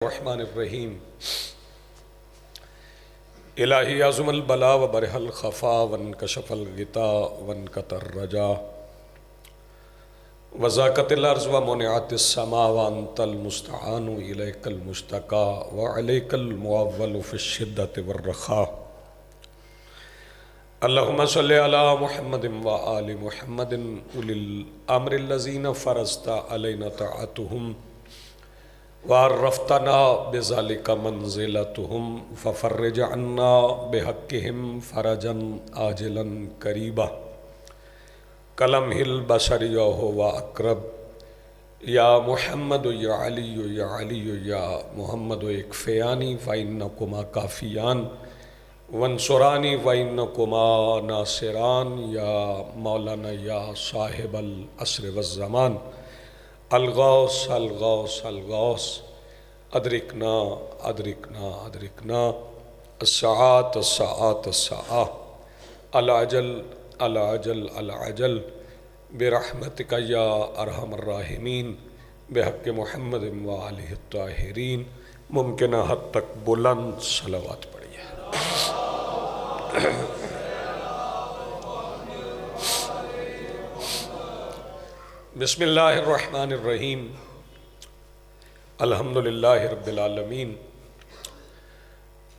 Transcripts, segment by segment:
الرحمن الرحیم الہی عظم البلا و برح الخفا وانکشف الغطا وانکتر الرجا وزاقت الارض و منعت السماء وانت المستعان الیک المشتقى وعلیک المعول فی الشدۃ والرخاء اللہم صلی علی محمد و آل محمد اولی الامر الذین فرضت علینا طاعتهم وعرفتنا بذلك منزلتهم ففرج عنا بحقهم فرجا عاجلا قریبا کلمہ البشر وهو اقرب یا محمد یا علی یا علی یا محمد اکفیانی فإنکما کافیان وانصرانی فإنکما ناصران یا مولانا یا صاحب العصر والزمان الغوث الغوث الغوث ادرکنا ادرکنا ادرکنا الساعات الساعات الساعات العجل العجل العجل برحمتک یا ارحم الراحمین بحق محمد و آلہ الطاہرین ممکنہ حد تک بلند صلوات پڑھیے۔ بسم اللہ الرحمن الرحیم الحمدللہ رب العالمین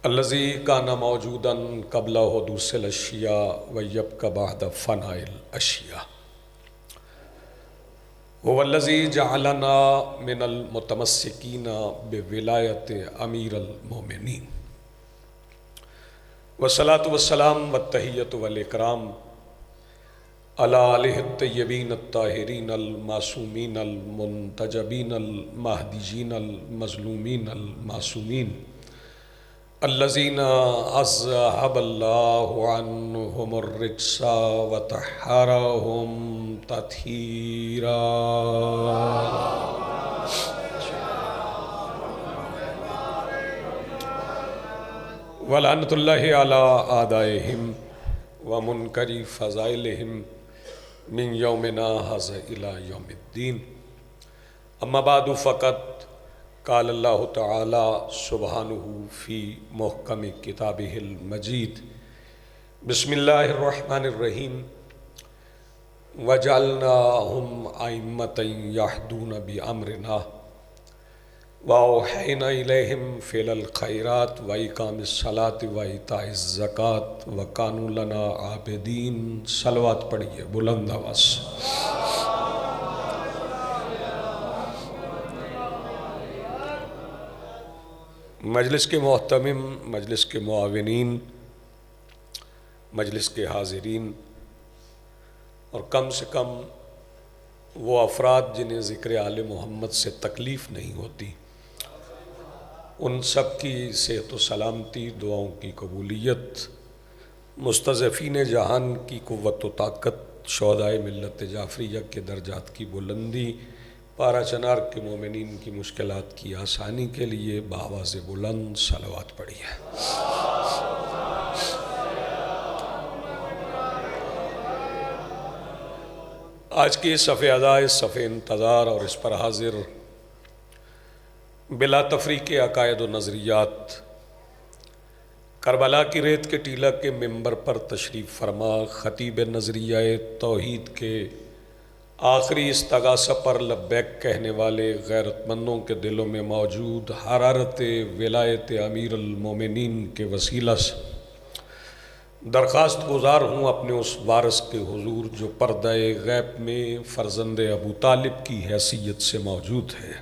الذی کان موجودا قبل حدوث الاشیاء ویبقى بعد فناء الاشیاء هو الذی جعلنا من المتمسکین بولایت امیر المومنین والصلاة والسلام والتحیۃ والاکرام علی آلہ الطیبین الطاہرین المعصومین المنتجبین المہدیین المظلومین المعصومین الذین اذھب اللہ عنہم الرجس وطہرہم تطہیرا۔ ولعنۃ اللہ علی اعدائہم ومنکری فضائلہم من یومنا ھذا الی یوم الدین۔ اما بعد فقط قال اللہ تعالی سبحانہ فی محکم کتابہ المجید بسم اللہ الرحمن الرحیم وجعلناہم ائمۃ یہدون بامرنا وأوحینا الیہم فعل الخیرات وإقام الصلاۃ وإیتاء الزکوٰۃ وکانوا لنا عابدین۔ صلوات پڑھیے بلند آواز۔ مجلس کے محتمم، مجلس کے معاونین، مجلس کے حاضرین اور کم سے کم وہ افراد جنہیں ذکر آل محمد سے تکلیف نہیں ہوتی، ان سب کی صحت و سلامتی، دعاؤں کی قبولیت، مستضعفین جہان کی قوت و طاقت، شہدائے ملت جعفریہ کے درجات کی بلندی، پارہ چنار کے مومنین کی مشکلات کی آسانی کے لیے بآواز بلند صلوات پڑھیے۔ آج کی صف ادا، صف انتظار اور اس پر حاضر بلا تفریق عقائد و نظریات، کربلا کی ریت کے ٹیلہ کے ممبر پر تشریف فرما خطیب نظریہ توحید کے آخری استغاثہ پر لبیک کہنے والے غیرت مندوں کے دلوں میں موجود حرارت ولایت امیر المومنین کے وسیلہ سے درخواست گزار ہوں اپنے اس وارث کے حضور جو پردہ غیب میں فرزند ابو طالب کی حیثیت سے موجود ہے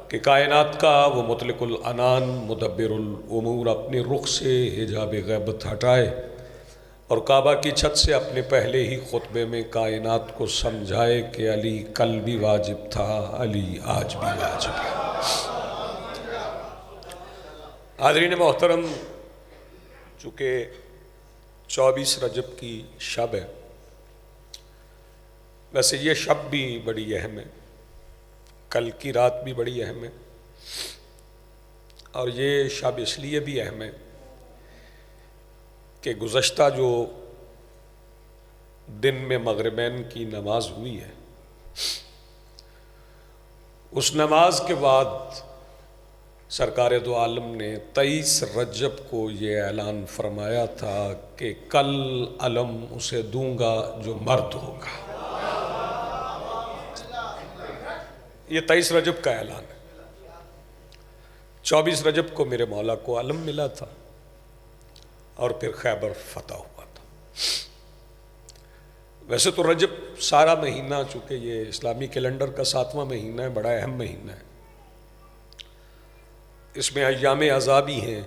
کہ کائنات کا وہ مطلق العنان مدبر الامور اپنے رخ سے حجاب غیبت ہٹائے اور کعبہ کی چھت سے اپنے پہلے ہی خطبے میں کائنات کو سمجھائے کہ علی کل بھی واجب تھا، علی آج بھی واجب ہے۔ حاضرین محترم، چونکہ 24 رجب کی شب ہے، ویسے یہ شب بھی بڑی اہم ہے، کل کی رات بھی بڑی اہم ہے، اور یہ شب اس لیے بھی اہم ہے کہ گزشتہ جو دن میں مغربین کی نماز ہوئی ہے، اس نماز کے بعد سرکار دو عالم نے 23 رجب کو یہ اعلان فرمایا تھا کہ کل علم اسے دوں گا جو مرد ہوگا۔ یہ 23 رجب کا اعلان ہے۔ 24 رجب کو میرے مولا کو علم ملا تھا اور پھر خیبر فتح ہوا تھا۔ ویسے تو رجب سارا مہینہ، چونکہ یہ اسلامی کیلنڈر کا 7واں مہینہ ہے، بڑا اہم مہینہ ہے، اس میں ایام عزا بھی ہیں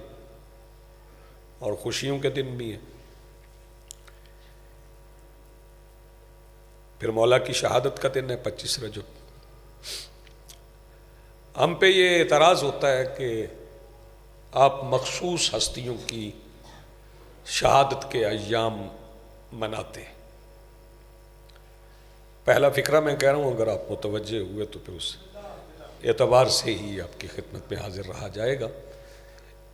اور خوشیوں کے دن بھی ہیں۔ پھر مولا کی شہادت کا دن ہے 25 رجب۔ ہم پہ یہ اعتراض ہوتا ہے کہ آپ مخصوص ہستیوں کی شہادت کے ایام مناتے ہیں۔ پہلا فقرہ میں کہہ رہا ہوں، اگر آپ متوجہ ہوئے تو پھر اس اعتبار سے ہی آپ کی خدمت میں حاضر رہا جائے گا۔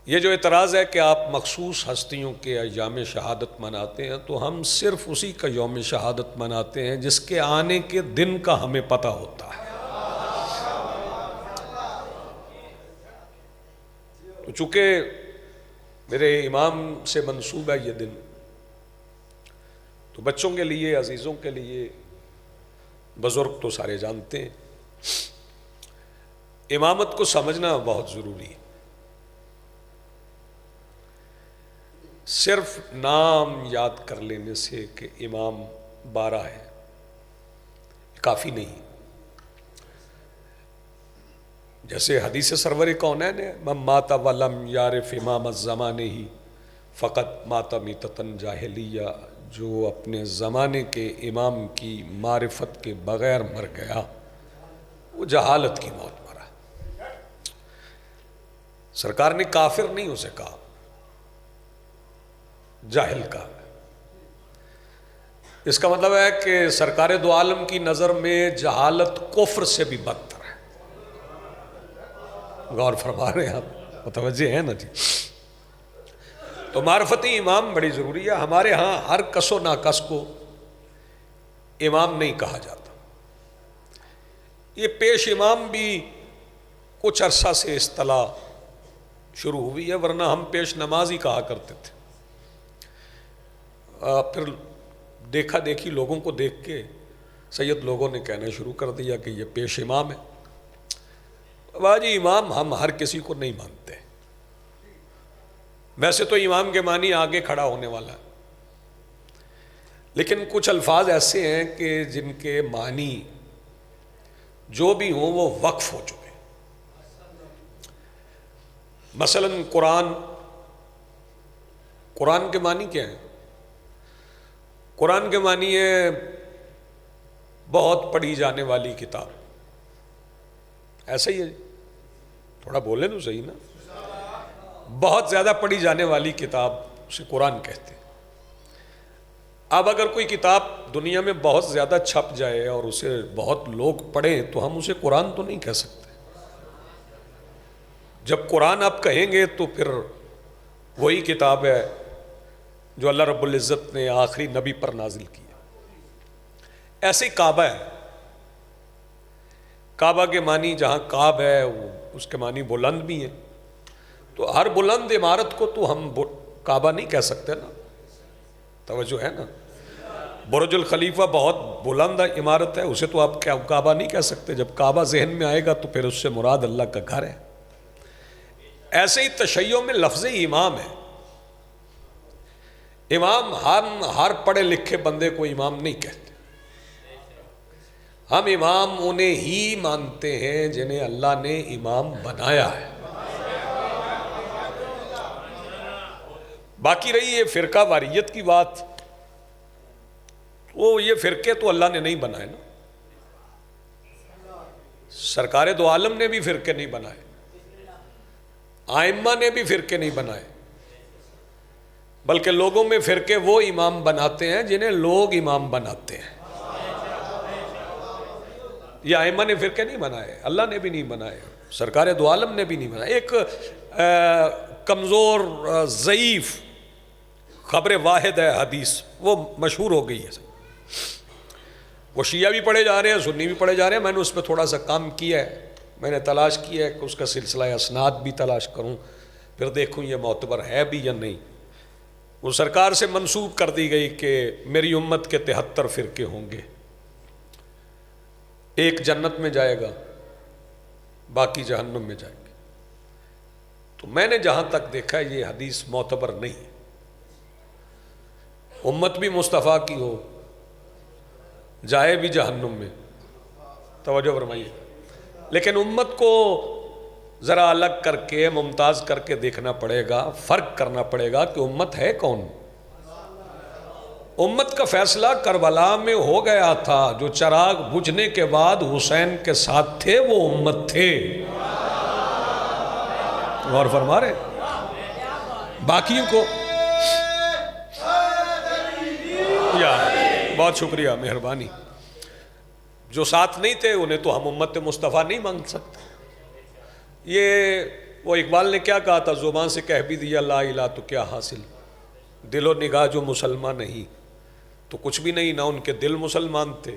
یہ جو اعتراض ہے کہ آپ مخصوص ہستیوں کے ایام شہادت مناتے ہیں، تو ہم صرف اسی کا یوم شہادت مناتے ہیں جس کے آنے کے دن کا ہمیں پتہ ہوتا ہے۔ تو چونکہ میرے امام سے منسوب ہے یہ دن، تو بچوں کے لیے، عزیزوں کے لیے، بزرگ تو سارے جانتے ہیں، امامت کو سمجھنا بہت ضروری ہے۔ صرف نام یاد کر لینے سے کہ امام 12 ہے کافی نہیں۔ جیسے حدیث سرور کونین ہے، من مات ولم یعرف امام الزمانے ہی فقط مات میتۃ جاہلیہ، جو اپنے زمانے کے امام کی معرفت کے بغیر مر گیا وہ جہالت کی موت مرا۔ سرکار نے کافر نہیں اسے کہا، جاہل کہا۔ اس کا مطلب ہے کہ سرکار دو عالم کی نظر میں جہالت کفر سے بھی بدتر ہے۔ غور فرما رہے ہیں آپ، متوجہ ہیں نا جی؟ تو معرفتی امام بڑی ضروری ہے۔ ہمارے ہاں ہر کس و ناکس کو امام نہیں کہا جاتا۔ یہ پیش امام بھی کچھ عرصہ سے اصطلاح شروع ہوئی ہے، ورنہ ہم پیش نماز ہی کہا کرتے تھے۔ پھر دیکھا دیکھی لوگوں کو دیکھ کے سید لوگوں نے کہنا شروع کر دیا کہ یہ پیش امام ہے۔ واجی امام ہم ہر کسی کو نہیں مانتے۔ ویسے تو امام کے معنی آگے کھڑا ہونے والا ہے، لیکن کچھ الفاظ ایسے ہیں کہ جن کے معنی جو بھی ہوں وہ وقف ہو چکے۔ مثلا قرآن کے معنی کیا ہیں؟ قرآن کے معنی ہے بہت پڑھی جانے والی کتاب۔ ایسا ہی ہے، تھوڑا بولیں تو صحیح نا۔ بہت زیادہ پڑھی جانے والی کتاب اسے قرآن کہتے ہیں۔ اب اگر کوئی کتاب دنیا میں بہت زیادہ چھپ جائے اور اسے بہت لوگ پڑھیں تو ہم اسے قرآن تو نہیں کہہ سکتے۔ جب قرآن آپ کہیں گے تو پھر وہی کتاب ہے جو اللہ رب العزت نے آخری نبی پر نازل کیا۔ ایسے ہی کعبہ ہے۔ کعبہ کے معنی جہاں کعب ہے اس کے معنی بلند بھی ہیں، تو ہر بلند عمارت کو تو ہم کعبہ نہیں کہہ سکتے نا، توجہ ہے نا۔ برج الخلیفہ بہت بلند عمارت ہے، اسے تو آپ کعبہ نہیں کہہ سکتے۔ جب کعبہ ذہن میں آئے گا تو پھر اس سے مراد اللہ کا گھر ہے۔ ایسے ہی تشیع میں لفظ امام ہے۔ امام ہم ہر پڑھے لکھے بندے کو امام نہیں کہتے، ہم امام انہیں ہی مانتے ہیں جنہیں اللہ نے امام بنایا ہے۔ باقی رہی یہ فرقہ واریت کی بات، وہ یہ فرقے تو اللہ نے نہیں بنائے نا، سرکار دو عالم نے بھی فرقے نہیں بنائے، آئمہ نے بھی فرقے نہیں بنائے، بلکہ لوگوں میں فرقے وہ امام بناتے ہیں جنہیں لوگ امام بناتے ہیں۔ یہ آئمہ نے فرقے نہیں بنائے، اللہ نے بھی نہیں بنائے، سرکار دو عالم نے بھی نہیں بنائے۔ ایک کمزور ضعیف خبر واحد ہے حدیث، وہ مشہور ہو گئی ہے، وہ شیعہ بھی پڑھے جا رہے ہیں، سنی بھی پڑھے جا رہے ہیں، میں نے اس پہ تھوڑا سا کام کیا ہے، میں نے تلاش کیا ہے کہ اس کا سلسلہ اسناد بھی تلاش کروں، پھر دیکھوں یہ معتبر ہے بھی یا نہیں۔ وہ سرکار سے منسوب کر دی گئی کہ میری امت کے 73 فرقے ہوں گے، ایک جنت میں جائے گا، باقی جہنم میں جائیں گے۔ تو میں نے جہاں تک دیکھا یہ حدیث معتبر نہیں ہے۔ امت بھی مصطفیٰ کی ہو، جائے بھی جہنم میں، توجہ فرمائیے، لیکن امت کو ذرا الگ کر کے ممتاز کر کے دیکھنا پڑے گا، فرق کرنا پڑے گا کہ امت ہے کون۔ امت کا فیصلہ کربلا میں ہو گیا تھا، جو چراغ بجھنے کے بعد حسین کے ساتھ تھے وہ امت تھے۔ غور فرما رہے؟ باقیوں کو بہت شکریہ، مہربانی۔ جو ساتھ نہیں تھے انہیں تو ہم امت مصطفیٰ نہیں مانگ سکتے۔ یہ وہ اقبال نے کیا کہا تھا، زبان سے کہہ بھی دیا لا الہ تو کیا حاصل، دل و نگاہ جو مسلمان نہیں تو کچھ بھی نہیں۔ نہ ان کے دل مسلمان تھے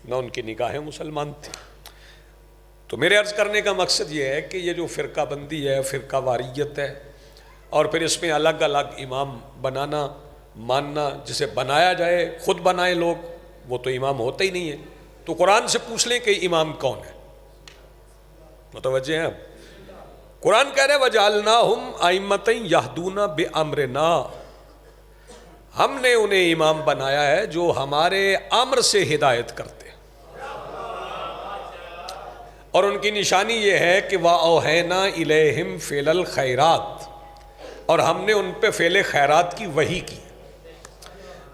نہ ان کی نگاہیں مسلمان تھی۔ تو میرے عرض کرنے کا مقصد یہ ہے کہ یہ جو فرقہ بندی ہے، فرقہ واریت ہے، اور پھر اس میں الگ الگ امام بنانا ماننا، جسے بنایا جائے خود بنائے لوگ، وہ تو امام ہوتا ہی نہیں ہے۔ تو قرآن سے پوچھ لیں کہ امام کون ہے، متوجہ ہیں؟ اب قرآن کہہ رہے وَجَعَلْنَاهُمْ أَئِمَّةً يَهْدُونَ بِأَمْرِنَا، ہم نے انہیں امام بنایا ہے جو ہمارے امر سے ہدایت کرتے ہیں۔ اور ان کی نشانی یہ ہے کہ وَأَوْحَيْنَا إِلَيْهِمْ فِعْلَ الْخَيْرَاتِ، اور ہم نے ان پہ فعل خیرات کی وحی کی۔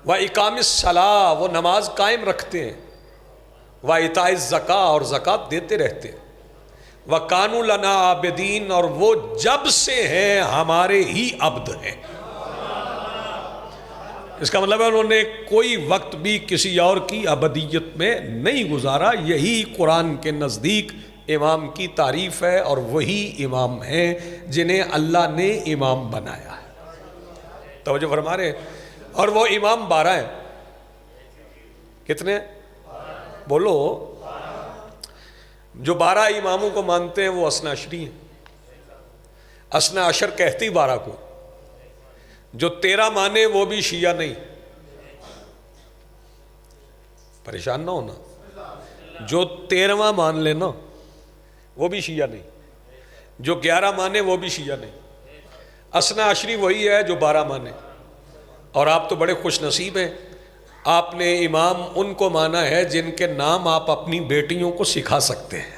وَإِقَامِ الصَّلَاةِ، وہ نماز قائم رکھتے ہیں۔ وَإِيتَاءِ الزَّكَاةِ، اور زکوٰۃ دیتے رہتے ہیں۔ وَكَانُوا لَنَا عَابِدِينَ، اور وہ جب سے ہیں ہمارے ہی عبد ہیں۔ اس کا مطلب ہے انہوں نے کوئی وقت بھی کسی اور کی عبدیت میں نہیں گزارا۔ یہی قرآن کے نزدیک امام کی تعریف ہے، اور وہی امام ہیں جنہیں اللہ نے امام بنایا ہے۔ توجہ فرما رہے ہیں؟ اور وہ امام 12 ہیں۔ کتنے؟ بولو۔ جو 12 اماموں کو مانتے ہیں وہ اثنا عشری ہیں۔ اثنا عشر کہتی 12 کو، جو 13 مانے وہ بھی شیعہ نہیں، پریشان نہ ہونا۔ جو 13واں مان لینا وہ بھی شیعہ نہیں، جو 11 مانے وہ بھی شیعہ نہیں۔ اثنا عشری وہی ہے جو 12 مانے۔ اور آپ تو بڑے خوش نصیب ہیں، آپ نے امام ان کو مانا ہے جن کے نام آپ اپنی بیٹیوں کو سکھا سکتے ہیں،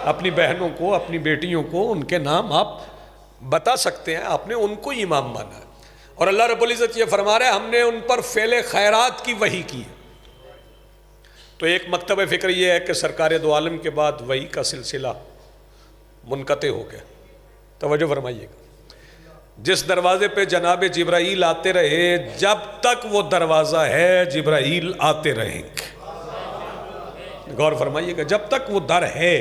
اپنی بہنوں کو، اپنی بیٹیوں کو ان کے نام آپ بتا سکتے ہیں، آپ نے ان کو امام مانا ہے۔ اور اللہ رب العزت یہ فرما رہا ہے ہم نے ان پر فعل خیرات کی وحی کی ہے۔ تو ایک مکتب فکر یہ ہے کہ سرکار دو عالم کے بعد وحی کا سلسلہ منقطع ہو گیا۔ توجہ فرمائیے گا، جس دروازے پہ جناب جبرائیل آتے رہے، جب تک وہ دروازہ ہے جبرائیل آتے رہیں گے۔ غور فرمائیے گا، جب تک وہ در ہے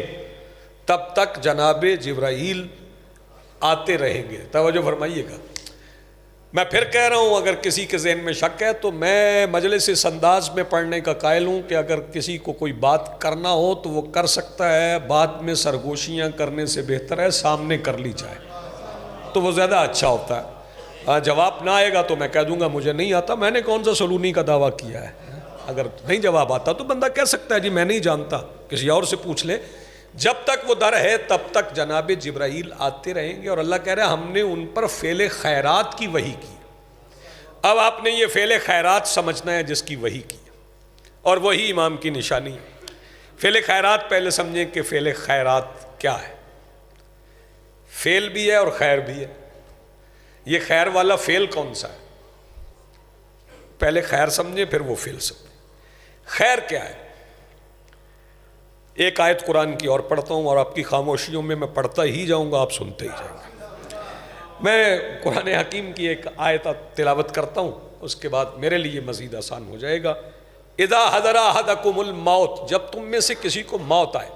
تب تک جناب جبرائیل آتے رہیں گے۔ توجہ فرمائیے گا۔ میں پھر کہہ رہا ہوں، اگر کسی کے ذہن میں شک ہے تو میں مجلس اس انداز میں پڑھنے کا قائل ہوں کہ اگر کسی کو کوئی بات کرنا ہو تو وہ کر سکتا ہے، بعد میں سرگوشیاں کرنے سے بہتر ہے سامنے کر لی جائے تو وہ زیادہ اچھا ہوتا ہے۔ جواب نہ آئے گا تو میں کہہ دوں گا مجھے نہیں آتا، میں نے کون سا سلونی کا دعویٰ کیا ہے۔ اگر نہیں جواب آتا تو بندہ کہہ سکتا ہے جی میں نہیں جانتا، کسی اور سے پوچھ لے۔ جب تک وہ در ہے تب تک جناب جبرائیل آتے رہیں گے، اور اللہ کہہ رہا ہے ہم نے ان پر فعل خیرات کی وحی کی۔ اب آپ نے یہ فعل خیرات سمجھنا ہے جس کی وحی کی، اور وہی امام کی نشانی ہے۔ فعل خیرات پہلے سمجھیں کہ فعل خیرات کیا ہے۔ فعل بھی ہے اور خیر بھی ہے۔ یہ خیر والا فعل کون سا ہے؟ پہلے خیر سمجھیں پھر وہ فعل سمجھیں۔ خیر کیا ہے؟ ایک آیت قرآن کی اور پڑھتا ہوں، اور آپ کی خاموشیوں میں پڑھتا ہی جاؤں گا، آپ سنتے ہی جائیں گے۔ میں قرآن حکیم کی ایک آیت تلاوت کرتا ہوں، اس کے بعد میرے لیے مزید آسان ہو جائے گا۔ اذا حضر احدکم الموت، جب تم میں سے کسی کو موت آئے،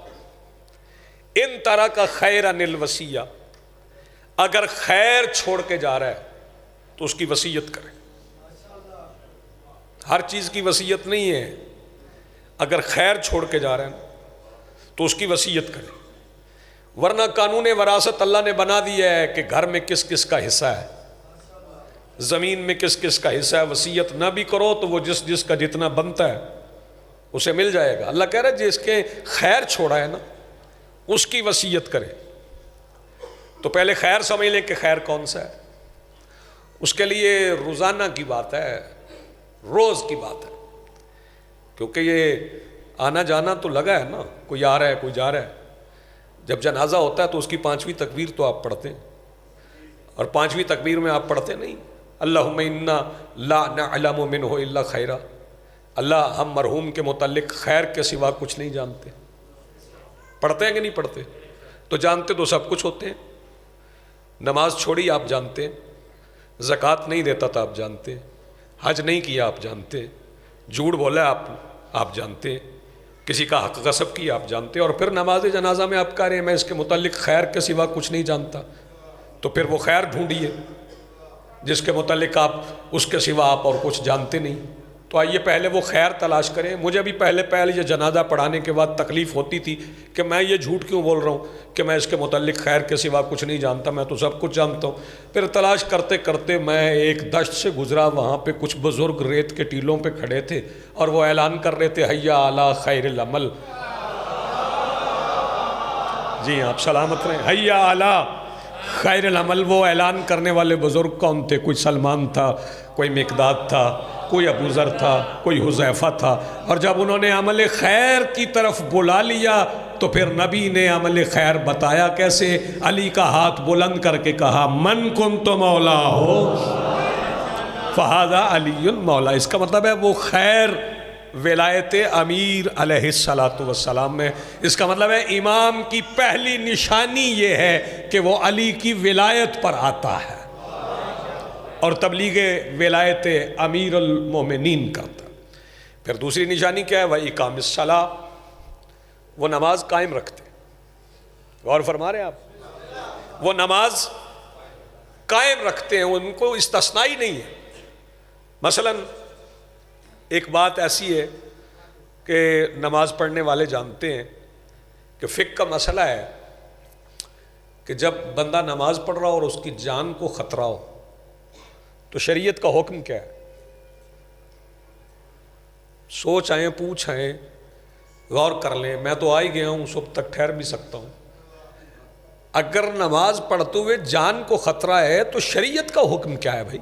ان ترک خیرا الوصیہ، اگر خیر چھوڑ کے جا رہا ہے تو اس کی وصیت کرے۔ ہر چیز کی وصیت نہیں ہے، اگر خیر چھوڑ کے جا رہے ہیں تو اس کی وصیت کرے، ورنہ قانون وراثت اللہ نے بنا دیا ہے کہ گھر میں کس کس کا حصہ ہے، زمین میں کس کس کا حصہ ہے، وصیت نہ بھی کرو تو وہ جس جس کا جتنا بنتا ہے اسے مل جائے گا۔ اللہ کہہ رہا ہے جس کے خیر چھوڑا ہے نا اس کی وصیت کرے۔ تو پہلے خیر سمجھ لیں کہ خیر کون سا ہے، اس کے لیے روزانہ کی بات ہے، روز کی بات ہے، کیونکہ یہ آنا جانا تو لگا ہے نا، کوئی آ رہا ہے کوئی جا رہا ہے۔ جب جنازہ ہوتا ہے تو اس کی 5ویں تکبیر تو آپ پڑھتے ہیں، اور 5ویں تکبیر میں آپ پڑھتے نہیں اللہم انا لا نعلم منہ الا خیرا، اللہ ہم مرحوم کے متعلق خیر کے سوا کچھ نہیں جانتے۔ پڑھتے ہیں کہ نہیں پڑھتے؟ تو جانتے تو سب کچھ ہوتے ہیں۔ نماز چھوڑی آپ جانتے، زکوٰۃ نہیں دیتا تھا آپ جانتے، حج نہیں کیا آپ جانتے، جھوٹ بولا آپ جانتے، کسی کا حق غصب کیا آپ جانتے، اور پھر نماز جنازہ میں آپ کہہ رہے ہیں میں اس کے متعلق خیر کے سوا کچھ نہیں جانتا۔ تو پھر وہ خیر ڈھونڈیے جس کے متعلق آپ اس کے سوا آپ اور کچھ جانتے نہیں۔ تو آئیے پہلے وہ خیر تلاش کریں۔ مجھے بھی پہلے یہ جنازہ پڑھانے کے بعد تکلیف ہوتی تھی کہ میں یہ جھوٹ کیوں بول رہا ہوں کہ میں اس کے متعلق خیر کے سوا کچھ نہیں جانتا، میں تو سب کچھ جانتا ہوں۔ پھر تلاش کرتے کرتے میں ایک دشت سے گزرا، وہاں پہ کچھ بزرگ ریت کے ٹیلوں پہ کھڑے تھے اور وہ اعلان کر رہے تھے حیا علی خیر العمل۔ جی آپ سلامت رہیں، حیا علی خیر العمل۔ وہ اعلان کرنے والے بزرگ کون تھے؟ کوئی سلمان تھا، کوئی مقداد تھا، کوئی ابو ذر تھا، کوئی حذیفہ تھا۔ اور جب انہوں نے عمل خیر کی طرف بلا لیا تو پھر نبی نے عمل خیر بتایا کیسے؟ علی کا ہاتھ بلند کر کے کہا من کنت مولا ہو فہذا علی مولا۔ اس کا مطلب ہے وہ خیر ولایت امیر علیہ السلام میں، اس کا مطلب ہے امام کی پہلی نشانی یہ ہے کہ وہ علی کی ولایت پر آتا ہے اور تبلیغ ولایت امیر المومنین کرتا۔ پھر دوسری نشانی کیا ہے؟ وَإِقَامِ الصَّلَاةِ، وہ نماز قائم رکھتے۔ غور فرما رہے ہیں آپ؟ وہ نماز قائم رکھتے ہیں، ان کو استثنائی نہیں ہے۔ مثلا ایک بات ایسی ہے کہ نماز پڑھنے والے جانتے ہیں کہ فقہ کا مسئلہ ہے کہ جب بندہ نماز پڑھ رہا ہو اور اس کی جان کو خطرہ ہو تو شریعت کا حکم کیا ہے؟ سوچ آئیں، پوچھ آئیں، غور کر لیں۔ میں تو آ ہی گیا ہوں، صبح تک ٹھہر بھی سکتا ہوں۔ اگر نماز پڑھتے ہوئے جان کو خطرہ ہے تو شریعت کا حکم کیا ہے بھائی؟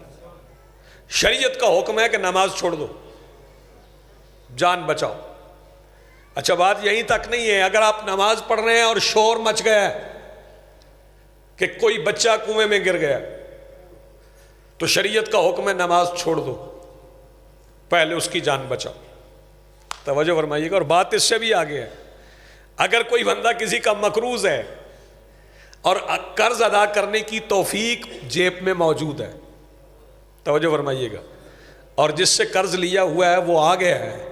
شریعت کا حکم ہے کہ نماز چھوڑ دو، جان بچاؤ۔ اچھا بات یہیں تک نہیں ہے، اگر آپ نماز پڑھ رہے ہیں اور شور مچ گیا ہے کہ کوئی بچہ کنویں میں گر گیا تو شریعت کا حکم ہے نماز چھوڑ دو، پہلے اس کی جان بچاؤ۔ توجہ فرمائیے گا۔ اور بات اس سے بھی آگے ہے، اگر کوئی بندہ کسی کا مقروض ہے اور قرض ادا کرنے کی توفیق جیب میں موجود ہے، توجہ فرمائیے گا، اور جس سے قرض لیا ہوا ہے وہ آ گیا ہے،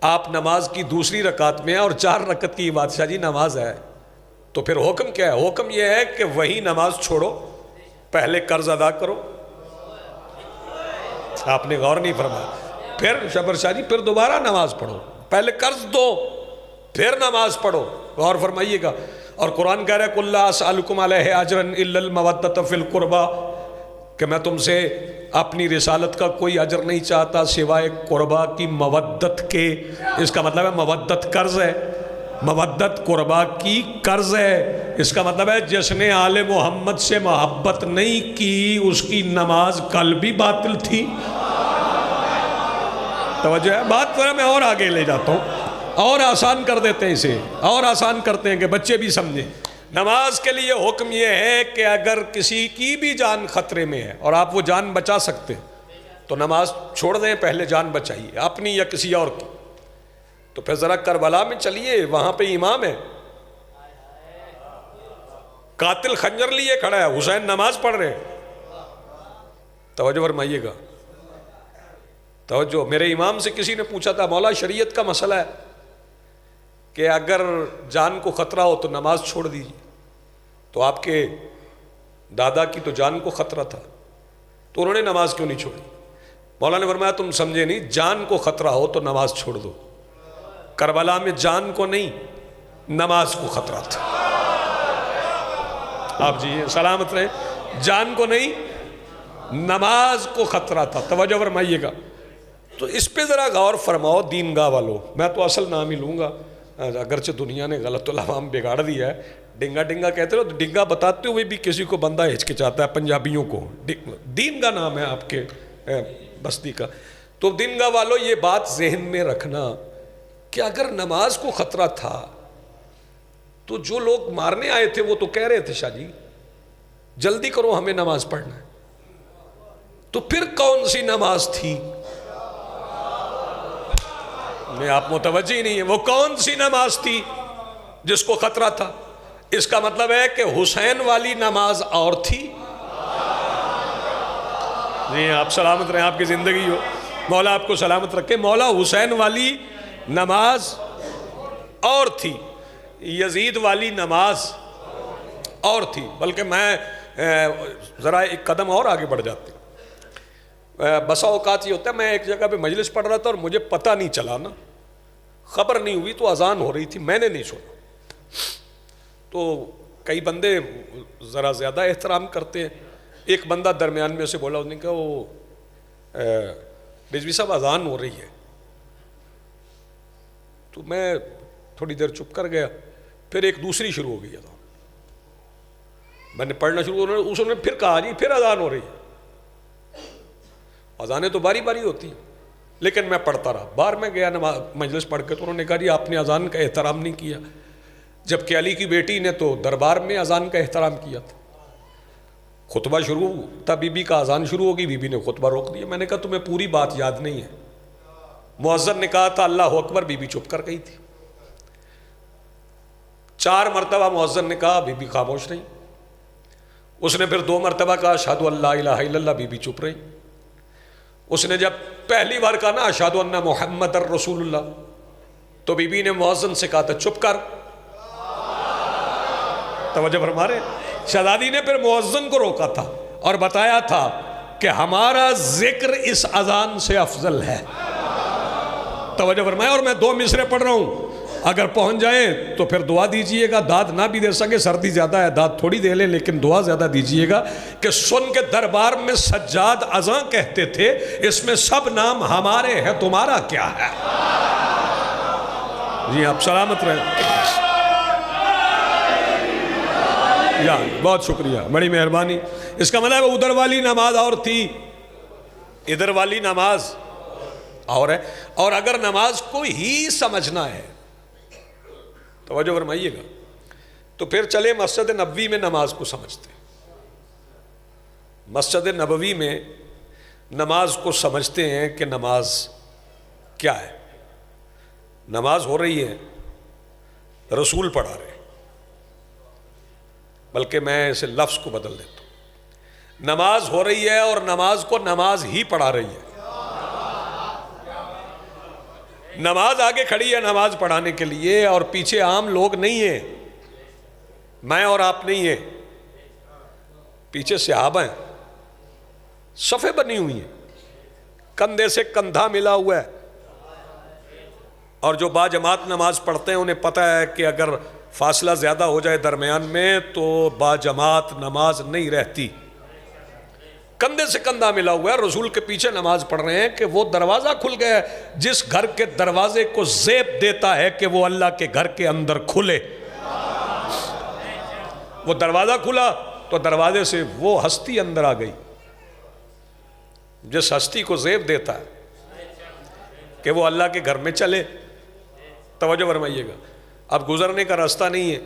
آپ نماز کی دوسری رکعت میں ہیں اور 4 رکعت کی بادشاہ جی نماز ہے، تو پھر حکم کیا ہے؟ حکم یہ ہے کہ وہی نماز چھوڑو، پہلے قرض ادا کرو۔ آپ نے غور نہیں فرمایا۔ پھر شبر شاہ جی پھر دوبارہ نماز پڑھو، پہلے قرض دو پھر نماز پڑھو۔ غور فرمائیے گا۔ اور قرآن کہہ رہا ہے قُلْ لَا أَسْأَلُكُمْ عَلَيْهِ أَجْرًا إِلَّا الْمَوَدَّةَ فِي الْقُرْبَى، کہ میں تم سے اپنی رسالت کا کوئی اجر نہیں چاہتا سوائے قربا کی مودت کے۔ اس کا مطلب ہے مودت قرض ہے، مودت قربا کی قرض ہے۔ اس کا مطلب ہے جس نے آل محمد سے محبت نہیں کی اس کی نماز کل بھی باطل تھی۔ توجہ ہے بات پر، میں اور آگے لے جاتا ہوں اور آسان کر دیتے ہیں، اسے اور آسان کرتے ہیں کہ بچے بھی سمجھیں۔ نماز کے لیے حکم یہ ہے کہ اگر کسی کی بھی جان خطرے میں ہے اور آپ وہ جان بچا سکتے تو نماز چھوڑ دیں، پہلے جان بچائیے اپنی یا کسی اور کی۔ تو پھر ذرا کربلا میں چلیے، وہاں پہ امام ہے، قاتل خنجر لیے کھڑا ہے، حسین نماز پڑھ رہے ہیں۔ توجہ فرمائیے گا، توجہ۔ میرے امام سے کسی نے پوچھا تھا مولا شریعت کا مسئلہ ہے کہ اگر جان کو خطرہ ہو تو نماز چھوڑ دیجیے، تو آپ کے دادا کی تو جان کو خطرہ تھا تو انہوں نے نماز کیوں نہیں چھوڑی؟ مولا نے فرمایا تم سمجھے نہیں، جان کو خطرہ ہو تو نماز چھوڑ دو۔ کربلا میں جان کو نہیں، نماز کو خطرہ تھا. آپ جی سلامت رہے. جان کو نہیں، نماز کو خطرہ تھا. توجہ فرمائیے گا. تو اس پہ ذرا غور فرماؤ دینگاہ والو. میں تو اصل نام ہی لوں گا، اگرچہ دنیا نے غلط العوام بگاڑ دیا ہے. ڈنگا ڈنگا کہتے ہو تو ڈنگا بتاتے ہوئے بھی کسی کو بندہ ہچکچاتا ہے. پنجابیوں کو دین کا نام ہے آپ کے بستی کا. تو دینگاہ والو یہ بات ذہن میں رکھنا کہ اگر نماز کو خطرہ تھا تو جو لوگ مارنے آئے تھے وہ تو کہہ رہے تھے شاہ جی جلدی کرو ہمیں نماز پڑھنا ہے. تو پھر کون سی نماز تھی؟ میں آپ متوجہ ہی نہیں ہے. وہ کون سی نماز تھی جس کو خطرہ تھا؟ اس کا مطلب ہے کہ حسین والی نماز اور تھی. جی آپ سلامت رہیں، آپ کی زندگی ہو، مولا آپ کو سلامت رکھے. مولا حسین والی نماز اور تھی، یزید والی نماز اور تھی. بلکہ میں ذرا ایک قدم اور آگے بڑھ جاتے. بسا اوقات یہ ہوتا ہے میں ایک جگہ پہ مجلس پڑھ رہا تھا اور مجھے پتہ نہیں چلا نا، خبر نہیں ہوئی، تو اذان ہو رہی تھی، میں نے نہیں سنا. تو کئی بندے ذرا زیادہ احترام کرتے ہیں. ایک بندہ درمیان میں سے بولا، اس نے کہا وہ رضوی صاحب اذان ہو رہی ہے. تو میں تھوڑی دیر چپ کر گیا. پھر ایک دوسری شروع ہو گئی اذان. میں نے پڑھنا شروع ہو، اس نے پھر کہا جی پھر اذان ہو رہی ہے. اذانیں تو باری باری ہوتی ہیں، لیکن میں پڑھتا رہا. باہر میں گیا مجلس پڑھ کے، تو انہوں نے کہا جی آپ نے اذان کا احترام نہیں کیا. جبکہ علی کی بیٹی نے تو دربار میں اذان کا احترام کیا تھا. خطبہ شروع تھا بی بی کا، اذان شروع ہوگی، بی بی نے خطبہ روک دیا. میں نے کہا تمہیں پوری بات یاد نہیں ہے. مؤذن نے کہا تھا اللہ اکبر، بی بی چپ کر گئی تھی. 4 مرتبہ مؤذن نے کہا، بی بی خاموش رہی. اس نے پھر 2 مرتبہ کہا اشہدو ان لا الہ الا اللہ، بی بی چپ رہی. اس نے جب پہلی بار کہا نا اشہدو ان محمد الرسول اللہ، تو بی بی نے مؤذن سے کہا تھا چپ کر. توجہ فرما رہے. شہزادی نے پھر مؤذن کو روکا تھا اور بتایا تھا کہ ہمارا ذکر اس اذان سے افضل ہے. توجہ فرمائے. اور میں 2 مصرے پڑھ رہا ہوں، اگر پہنچ جائیں تو پھر دعا دیجئے گا. داد نہ بھی دے سکے، سردی زیادہ ہے، داد تھوڑی دے لیں، لیکن دعا زیادہ دیجئے گا کہ سن کے دربار میں سجاد اذان کہتے تھے، اس میں سب نام ہمارے ہیں، تمہارا کیا ہے. جی آپ سلامت رہیں. یا بہت شکریہ، بڑی مہربانی. اس کا مطلب ادھر والی نماز اور تھی، ادھر والی نماز اور ہے. اور اگر نماز کو ہی سمجھنا ہے، توجہ فرمائیے گا، تو پھر چلے مسجد نبوی میں نماز کو سمجھتے. مسجد نبوی میں نماز کو سمجھتے ہیں کہ نماز کیا ہے. نماز ہو رہی ہے، رسول پڑھا رہے ہیں. بلکہ میں اسے لفظ کو بدل دیتا ہوں. نماز ہو رہی ہے اور نماز کو نماز ہی پڑھا رہی ہے. نماز آگے کھڑی ہے نماز پڑھانے کے لیے، اور پیچھے عام لوگ نہیں ہیں، میں اور آپ نہیں ہیں. پیچھے صحابہ ہیں، صفیں بنی ہوئی ہیں، کندھے سے کندھا ملا ہوا ہے. اور جو با جماعت نماز پڑھتے ہیں انہیں پتہ ہے کہ اگر فاصلہ زیادہ ہو جائے درمیان میں تو با جماعت نماز نہیں رہتی. کندھے سے کندھا ملا ہوا ہے، رسول کے پیچھے نماز پڑھ رہے ہیں کہ وہ دروازہ کھل گیا ہے جس گھر کے دروازے کو زیب دیتا ہے کہ وہ اللہ کے گھر کے اندر کھلے. وہ دروازہ کھلا تو دروازے سے وہ ہستی اندر آ گئی جس ہستی کو زیب دیتا ہے کہ وہ اللہ کے گھر میں چلے. توجہ فرمائیے گا. اب گزرنے کا راستہ نہیں ہے.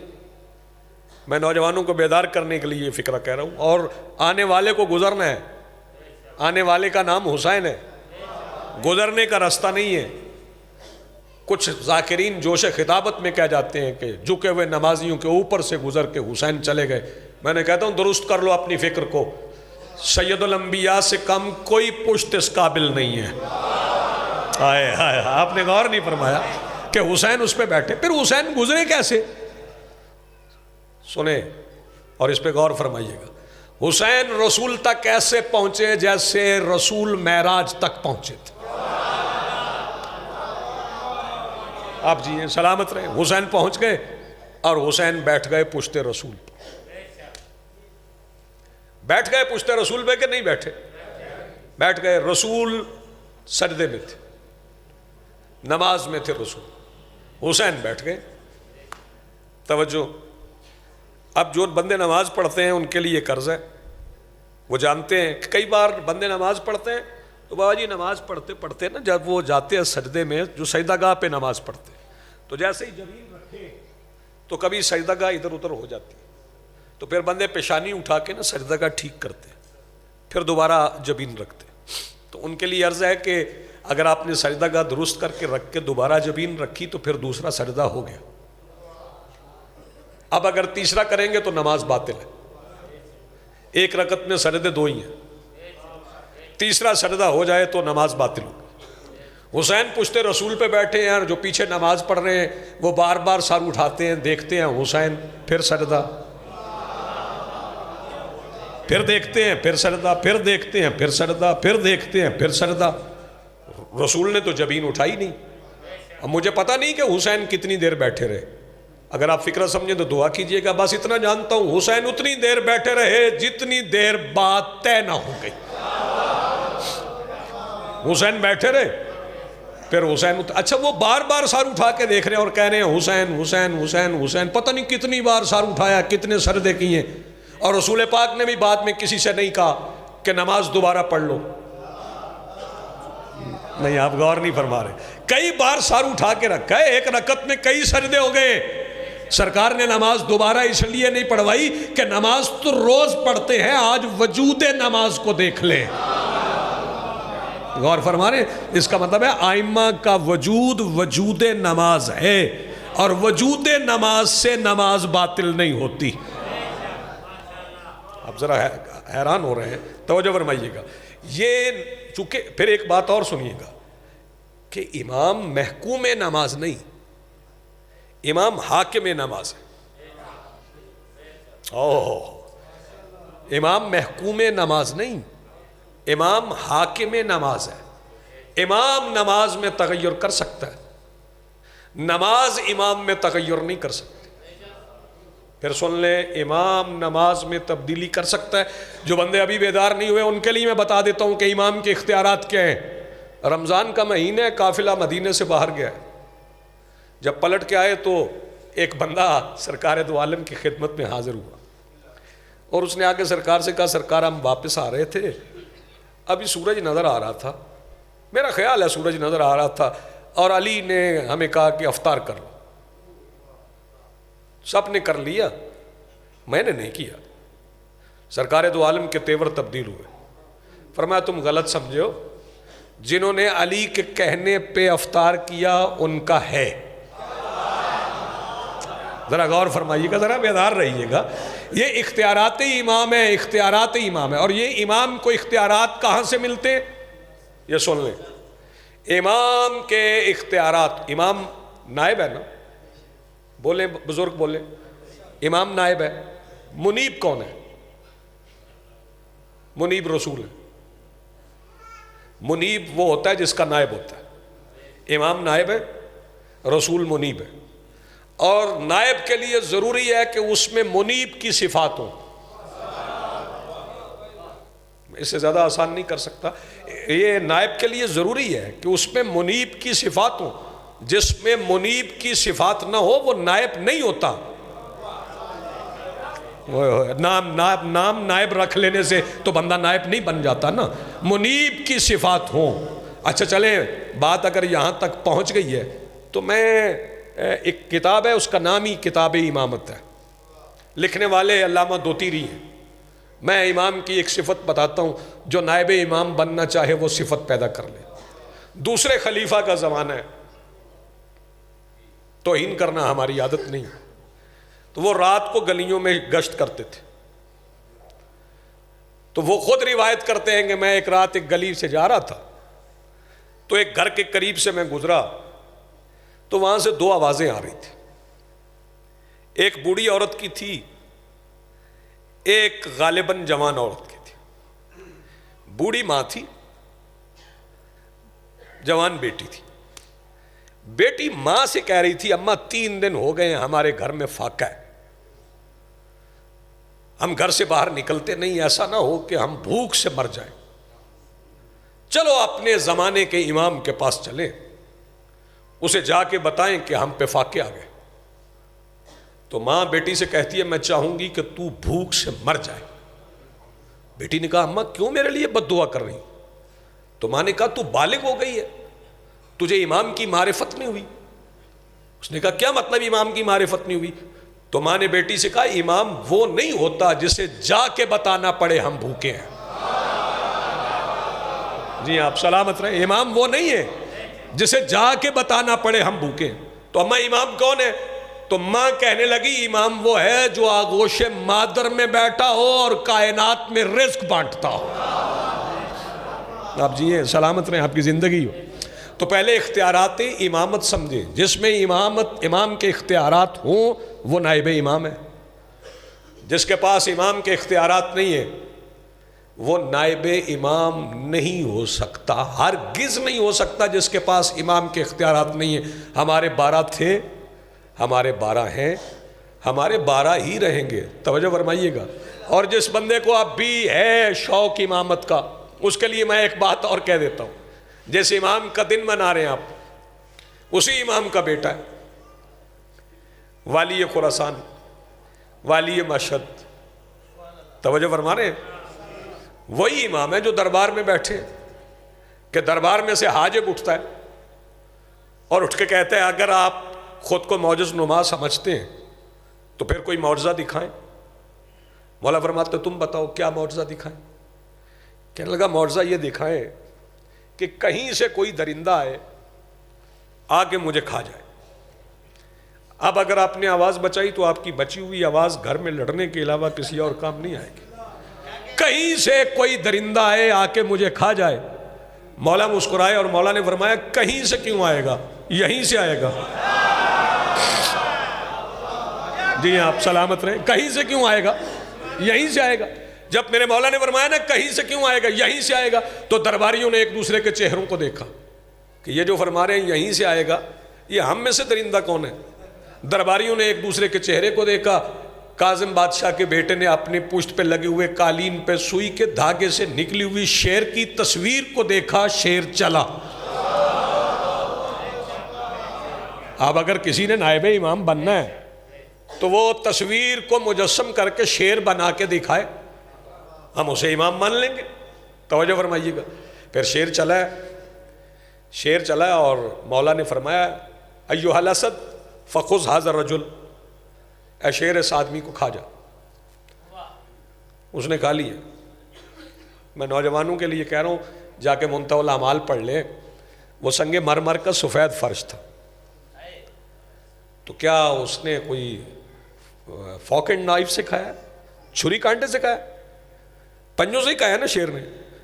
میں نوجوانوں کو بیدار کرنے کے لیے یہ فکرہ کہہ رہا ہوں. اور آنے والے کو گزرنا ہے. آنے والے کا نام حسین ہے. گزرنے کا راستہ نہیں ہے. کچھ ذاکرین جوش خطابت میں کہہ جاتے ہیں کہ جھکے ہوئے نمازیوں کے اوپر سے گزر کے حسین چلے گئے. میں نے کہتا ہوں درست کر لو اپنی فکر کو. سید الانبیاء سے کم کوئی پشت اس قابل نہیں ہے. آئے آئے آپ نے غور نہیں فرمایا کہ حسین اس پہ بیٹھے. پھر حسین گزرے کیسے؟ سنیں اور اس پہ غور فرمائیے گا. حسین رسول تک کیسے پہنچے؟ جیسے رسول معراج تک پہنچے تھے. آپ جی سلامت رہے. حسین پہنچ گئے اور حسین بیٹھ گئے پشت رسول پر. بیٹھ گئے پشت رسول پہ کہ نہیں بیٹھے؟ بیٹھ گئے. رسول سجدے میں تھے, نماز میں تھے رسول, حسین بیٹھ گئے. توجہ, اب جو بندے نماز پڑھتے ہیں ان کے لیے قرض ہے. وہ جانتے ہیں کہ کئی بار بندے نماز پڑھتے ہیں تو بابا جی نماز پڑھتے پڑھتے نا جب وہ جاتے ہیں سجدے میں, جو سجدہ گاہ پہ نماز پڑھتے ہیں, تو جیسے ہی زمین رکھے تو کبھی سجدہ گاہ ادھر ادھر ہو جاتی ہے, تو پھر بندے پیشانی اٹھا کے نا سجدہ گاہ ٹھیک کرتے ہیں, پھر دوبارہ جبین رکھتے ہیں. تو ان کے لیے عرض ہے کہ اگر آپ نے سجدہ گاہ درست کر کے رکھ کے دوبارہ جبین رکھی تو پھر دوسرا سجدہ ہو گیا. اب اگر تیسرا کریں گے تو نماز باطل ہے. ایک رکعت میں سجدے 2 ہی ہیں, تیسرا سجدہ ہو جائے تو نماز باطل ہو. حسین پشت رسول پہ بیٹھے ہیں, اور جو پیچھے نماز پڑھ رہے ہیں وہ بار بار سر اٹھاتے ہیں, دیکھتے ہیں حسین, پھر سجدہ, پھر دیکھتے ہیں, پھر سجدہ, پھر دیکھتے ہیں, پھر سجدہ, پھر دیکھتے ہیں, پھر سجدہ. رسول نے تو جبین اٹھائی نہیں. اب مجھے پتہ نہیں کہ حسین کتنی دیر بیٹھے رہے. اگر آپ فکر سمجھیں تو دعا کیجئے گا. بس اتنا جانتا ہوں, حسین اتنی دیر بیٹھے رہے جتنی دیر بات طے نہ ہو گئی. حسین بیٹھے رہے, پھر حسین اچھا وہ بار بار سر اٹھا کے دیکھ رہے ہیں اور کہہ رہے ہیں حسین حسین حسین حسین. پتہ نہیں کتنی بار سر اٹھایا, کتنے سجدے کیے. اور رسول پاک نے بھی بعد میں کسی سے نہیں کہا کہ نماز دوبارہ پڑھ لو. نہیں, آپ غور نہیں فرما رہے. کئی بار سر اٹھا کے رکھا ہے, ایک رکعت میں کئی سجدے ہو گئے. سرکار نے نماز دوبارہ اس لیے نہیں پڑھوائی کہ نماز تو روز پڑھتے ہیں, آج وجود نماز کو دیکھ لیں. غور فرما رہے. اس کا مطلب ہے آئمہ کا وجود وجود نماز ہے, اور وجود نماز سے نماز باطل نہیں ہوتی. آپ ذرا حیران ہو رہے ہیں, توجہ فرمائیے گا. یہ چونکہ پھر ایک بات اور سنیے گا کہ امام محکوم نماز نہیں, امام حاکم نماز ہے. امام محکوم نماز نہیں, امام حاکم نماز ہے. امام نماز میں تغیر کر سکتا ہے, نماز امام میں تغیر نہیں کر سکتی. پھر سن لیں, امام نماز میں تبدیلی کر سکتا ہے. جو بندے ابھی بیدار نہیں ہوئے ان کے لیے میں بتا دیتا ہوں کہ امام کے اختیارات کیا ہیں. رمضان کا مہینہ ہے, قافلہ مدینے سے باہر گیا ہے. جب پلٹ کے آئے تو ایک بندہ سرکار دو عالم کی خدمت میں حاضر ہوا, اور اس نے آ کے سرکار سے کہا سرکار ہم واپس آ رہے تھے, ابھی سورج نظر آ رہا تھا, میرا خیال ہے سورج نظر آ رہا تھا, اور علی نے ہمیں کہا کہ افطار کر لو. سب نے کر لیا, میں نے نہیں کیا. سرکار دو عالم کے تیور تبدیل ہوئے. فرمایا تم غلط سمجھے ہو, جنہوں نے علی کے کہنے پہ افطار کیا ان کا ہے. ذرا غور فرمائیے گا, ذرا بیدار رہیے گا. یہ اختیارات امام ہے, اختیارات امام ہے. اور یہ امام کو اختیارات کہاں سے ملتے ہیں یہ سن لیں. امام کے اختیارات, امام نائب ہے نا, بولیں بزرگ بولیں, امام نائب ہے. منیب کون ہے؟ منیب رسول ہے. منیب وہ ہوتا ہے جس کا نائب ہوتا ہے. امام نائب ہے, رسول منیب ہے. اور نائب کے لیے ضروری ہے کہ اس میں منیب کی صفات ہوں. اس سے زیادہ آسان نہیں کر سکتا. یہ نائب کے لیے ضروری ہے کہ اس میں منیب کی صفات ہوں. جس میں منیب کی صفات نہ ہو وہ نائب نہیں ہوتا. نام نائب رکھ لینے سے تو بندہ نائب نہیں بن جاتا نا, منیب کی صفات ہوں. اچھا چلیں, بات اگر یہاں تک پہنچ گئی ہے تو میں ایک کتاب ہے, اس کا نام ہی کتاب امامت ہے, لکھنے والے علامہ دوتیری ہیں. میں امام کی ایک صفت بتاتا ہوں, جو نائب امام بننا چاہے وہ صفت پیدا کر لے. دوسرے خلیفہ کا زمانہ ہے, توہین کرنا ہماری عادت نہیں. تو وہ رات کو گلیوں میں گشت کرتے تھے. تو وہ خود روایت کرتے ہیں کہ میں ایک رات ایک گلی سے جا رہا تھا, تو ایک گھر کے قریب سے میں گزرا, تو وہاں سے 2 آوازیں آ رہی تھیں. ایک بوڑھی عورت کی تھی, ایک غالباً جوان عورت کی تھی. بوڑھی ماں تھی, جوان بیٹی تھی. بیٹی ماں سے کہہ رہی تھی اماں 3 دن ہو گئے ہیں ہمارے گھر میں فاقہ ہے، ہم گھر سے باہر نکلتے نہیں، ایسا نہ ہو کہ ہم بھوک سے مر جائیں، چلو اپنے زمانے کے امام کے پاس چلیں، اسے جا کے بتائیں کہ ہم پہ فاقے آ گئے۔ تو ماں بیٹی سے کہتی ہے میں چاہوں گی کہ تو بھوک سے مر جائے۔ بیٹی نے کہا اماں کیوں میرے لیے بد دعا کر رہی؟ تو ماں نے کہا تو بالغ ہو گئی ہے، تجھے امام کی معرفت نہیں ہوئی۔ اس نے کہا کیا مطلب امام کی معرفت نہیں ہوئی؟ تو ماں نے بیٹی سے کہا امام وہ نہیں ہوتا جسے جا کے بتانا پڑے ہم بھوکے ہیں۔ جی آپ سلامت رہے، امام وہ نہیں ہے جسے جا کے بتانا پڑے ہم بھوکے ہیں۔ تو اماں امام کون ہے؟ تو ماں کہنے لگی امام وہ ہے جو آغوش مادر میں بیٹھا ہو اور کائنات میں رزق بانٹتا ہو۔ آپ جی سلامت رہیں، آپ کی زندگی ہو۔ تو پہلے اختیارات امامت سمجھیں، جس میں امام کے اختیارات ہوں وہ نائب امام ہے، جس کے پاس امام کے اختیارات نہیں ہیں وہ نائب امام نہیں ہو سکتا، ہرگز نہیں ہو سکتا جس کے پاس امام کے اختیارات نہیں ہیں۔ ہمارے 12 تھے، ہمارے 12 ہیں، ہمارے 12 ہی رہیں گے، توجہ فرمائیے گا۔ اور جس بندے کو اب بھی ہے شوق امامت کا، اس کے لیے میں ایک بات اور کہہ دیتا ہوں، جس امام کا دن منا رہے ہیں آپ، اسی امام کا بیٹا ہے والی خراسان، والی مشہد، توجہ فرما رہے ہیں، وہی امام ہے جو دربار میں بیٹھے کہ دربار میں سے حاجب اٹھتا ہے اور اٹھ کے کہتا ہے اگر آپ خود کو معجز نما سمجھتے ہیں تو پھر کوئی معجزہ دکھائیں۔ مولا فرماتے تم بتاؤ کیا معجزہ دکھائیں؟ کہنے لگا معجزہ یہ دکھائیں کہ کہیں سے کوئی درندہ آئے آ کے مجھے کھا جائے۔ اب اگر آپ نے آواز بچائی تو آپ کی بچی ہوئی آواز گھر میں لڑنے کے علاوہ کسی اور کام نہیں آئے گی۔ کہیں سے کوئی درندہ آئے آ کے مجھے کھا جائے۔ مولا مسکرائے اور مولا نے فرمایا کہیں سے کیوں آئے گا، یہیں سے آئے گا۔ جی آپ سلامت رہیں، کہیں سے کیوں آئے گا، یہیں سے آئے گا۔ جب میرے مولا نے فرمایا نا کہیں سے کیوں آئے گا، یہیں سے آئے گا، تو درباریوں نے ایک دوسرے کے چہروں کو دیکھا کہ یہ جو فرما رہے ہیں یہیں سے آئے گا، یہ ہم میں سے درندہ کون ہے؟ درباریوں نے ایک دوسرے کے چہرے کو دیکھا۔ کاظم بادشاہ کے بیٹے نے اپنی پشت پہ لگے ہوئے قالین پہ سوئی کے دھاگے سے نکلی ہوئی شیر کی تصویر کو دیکھا، شیر چلا۔ اب اگر کسی نے نائب امام بننا ہے تو وہ تصویر کو مجسم کر کے شیر بنا کے دکھائے، ہم اسے امام مان لیں گے۔ توجہ فرمائیے گا۔ پھر شیر چلا ہے، شیر چلا ہے اور مولا نے فرمایا ایھا الاسد فخذ ھذا الرجل، اے شیر اس آدمی کو کھا جا۔ اس نے کھا لیا۔ میں نوجوانوں کے لیے کہہ رہا ہوں جا کے منتهى الاعمال پڑھ لیں، وہ سنگ مرمر کا سفید فرش تھا، تو کیا اس نے کوئی فورک اینڈ نائف سے کھایا، چھری کانٹے سے کھایا؟ پنجوں سے ہی کھایا نا شیر نے،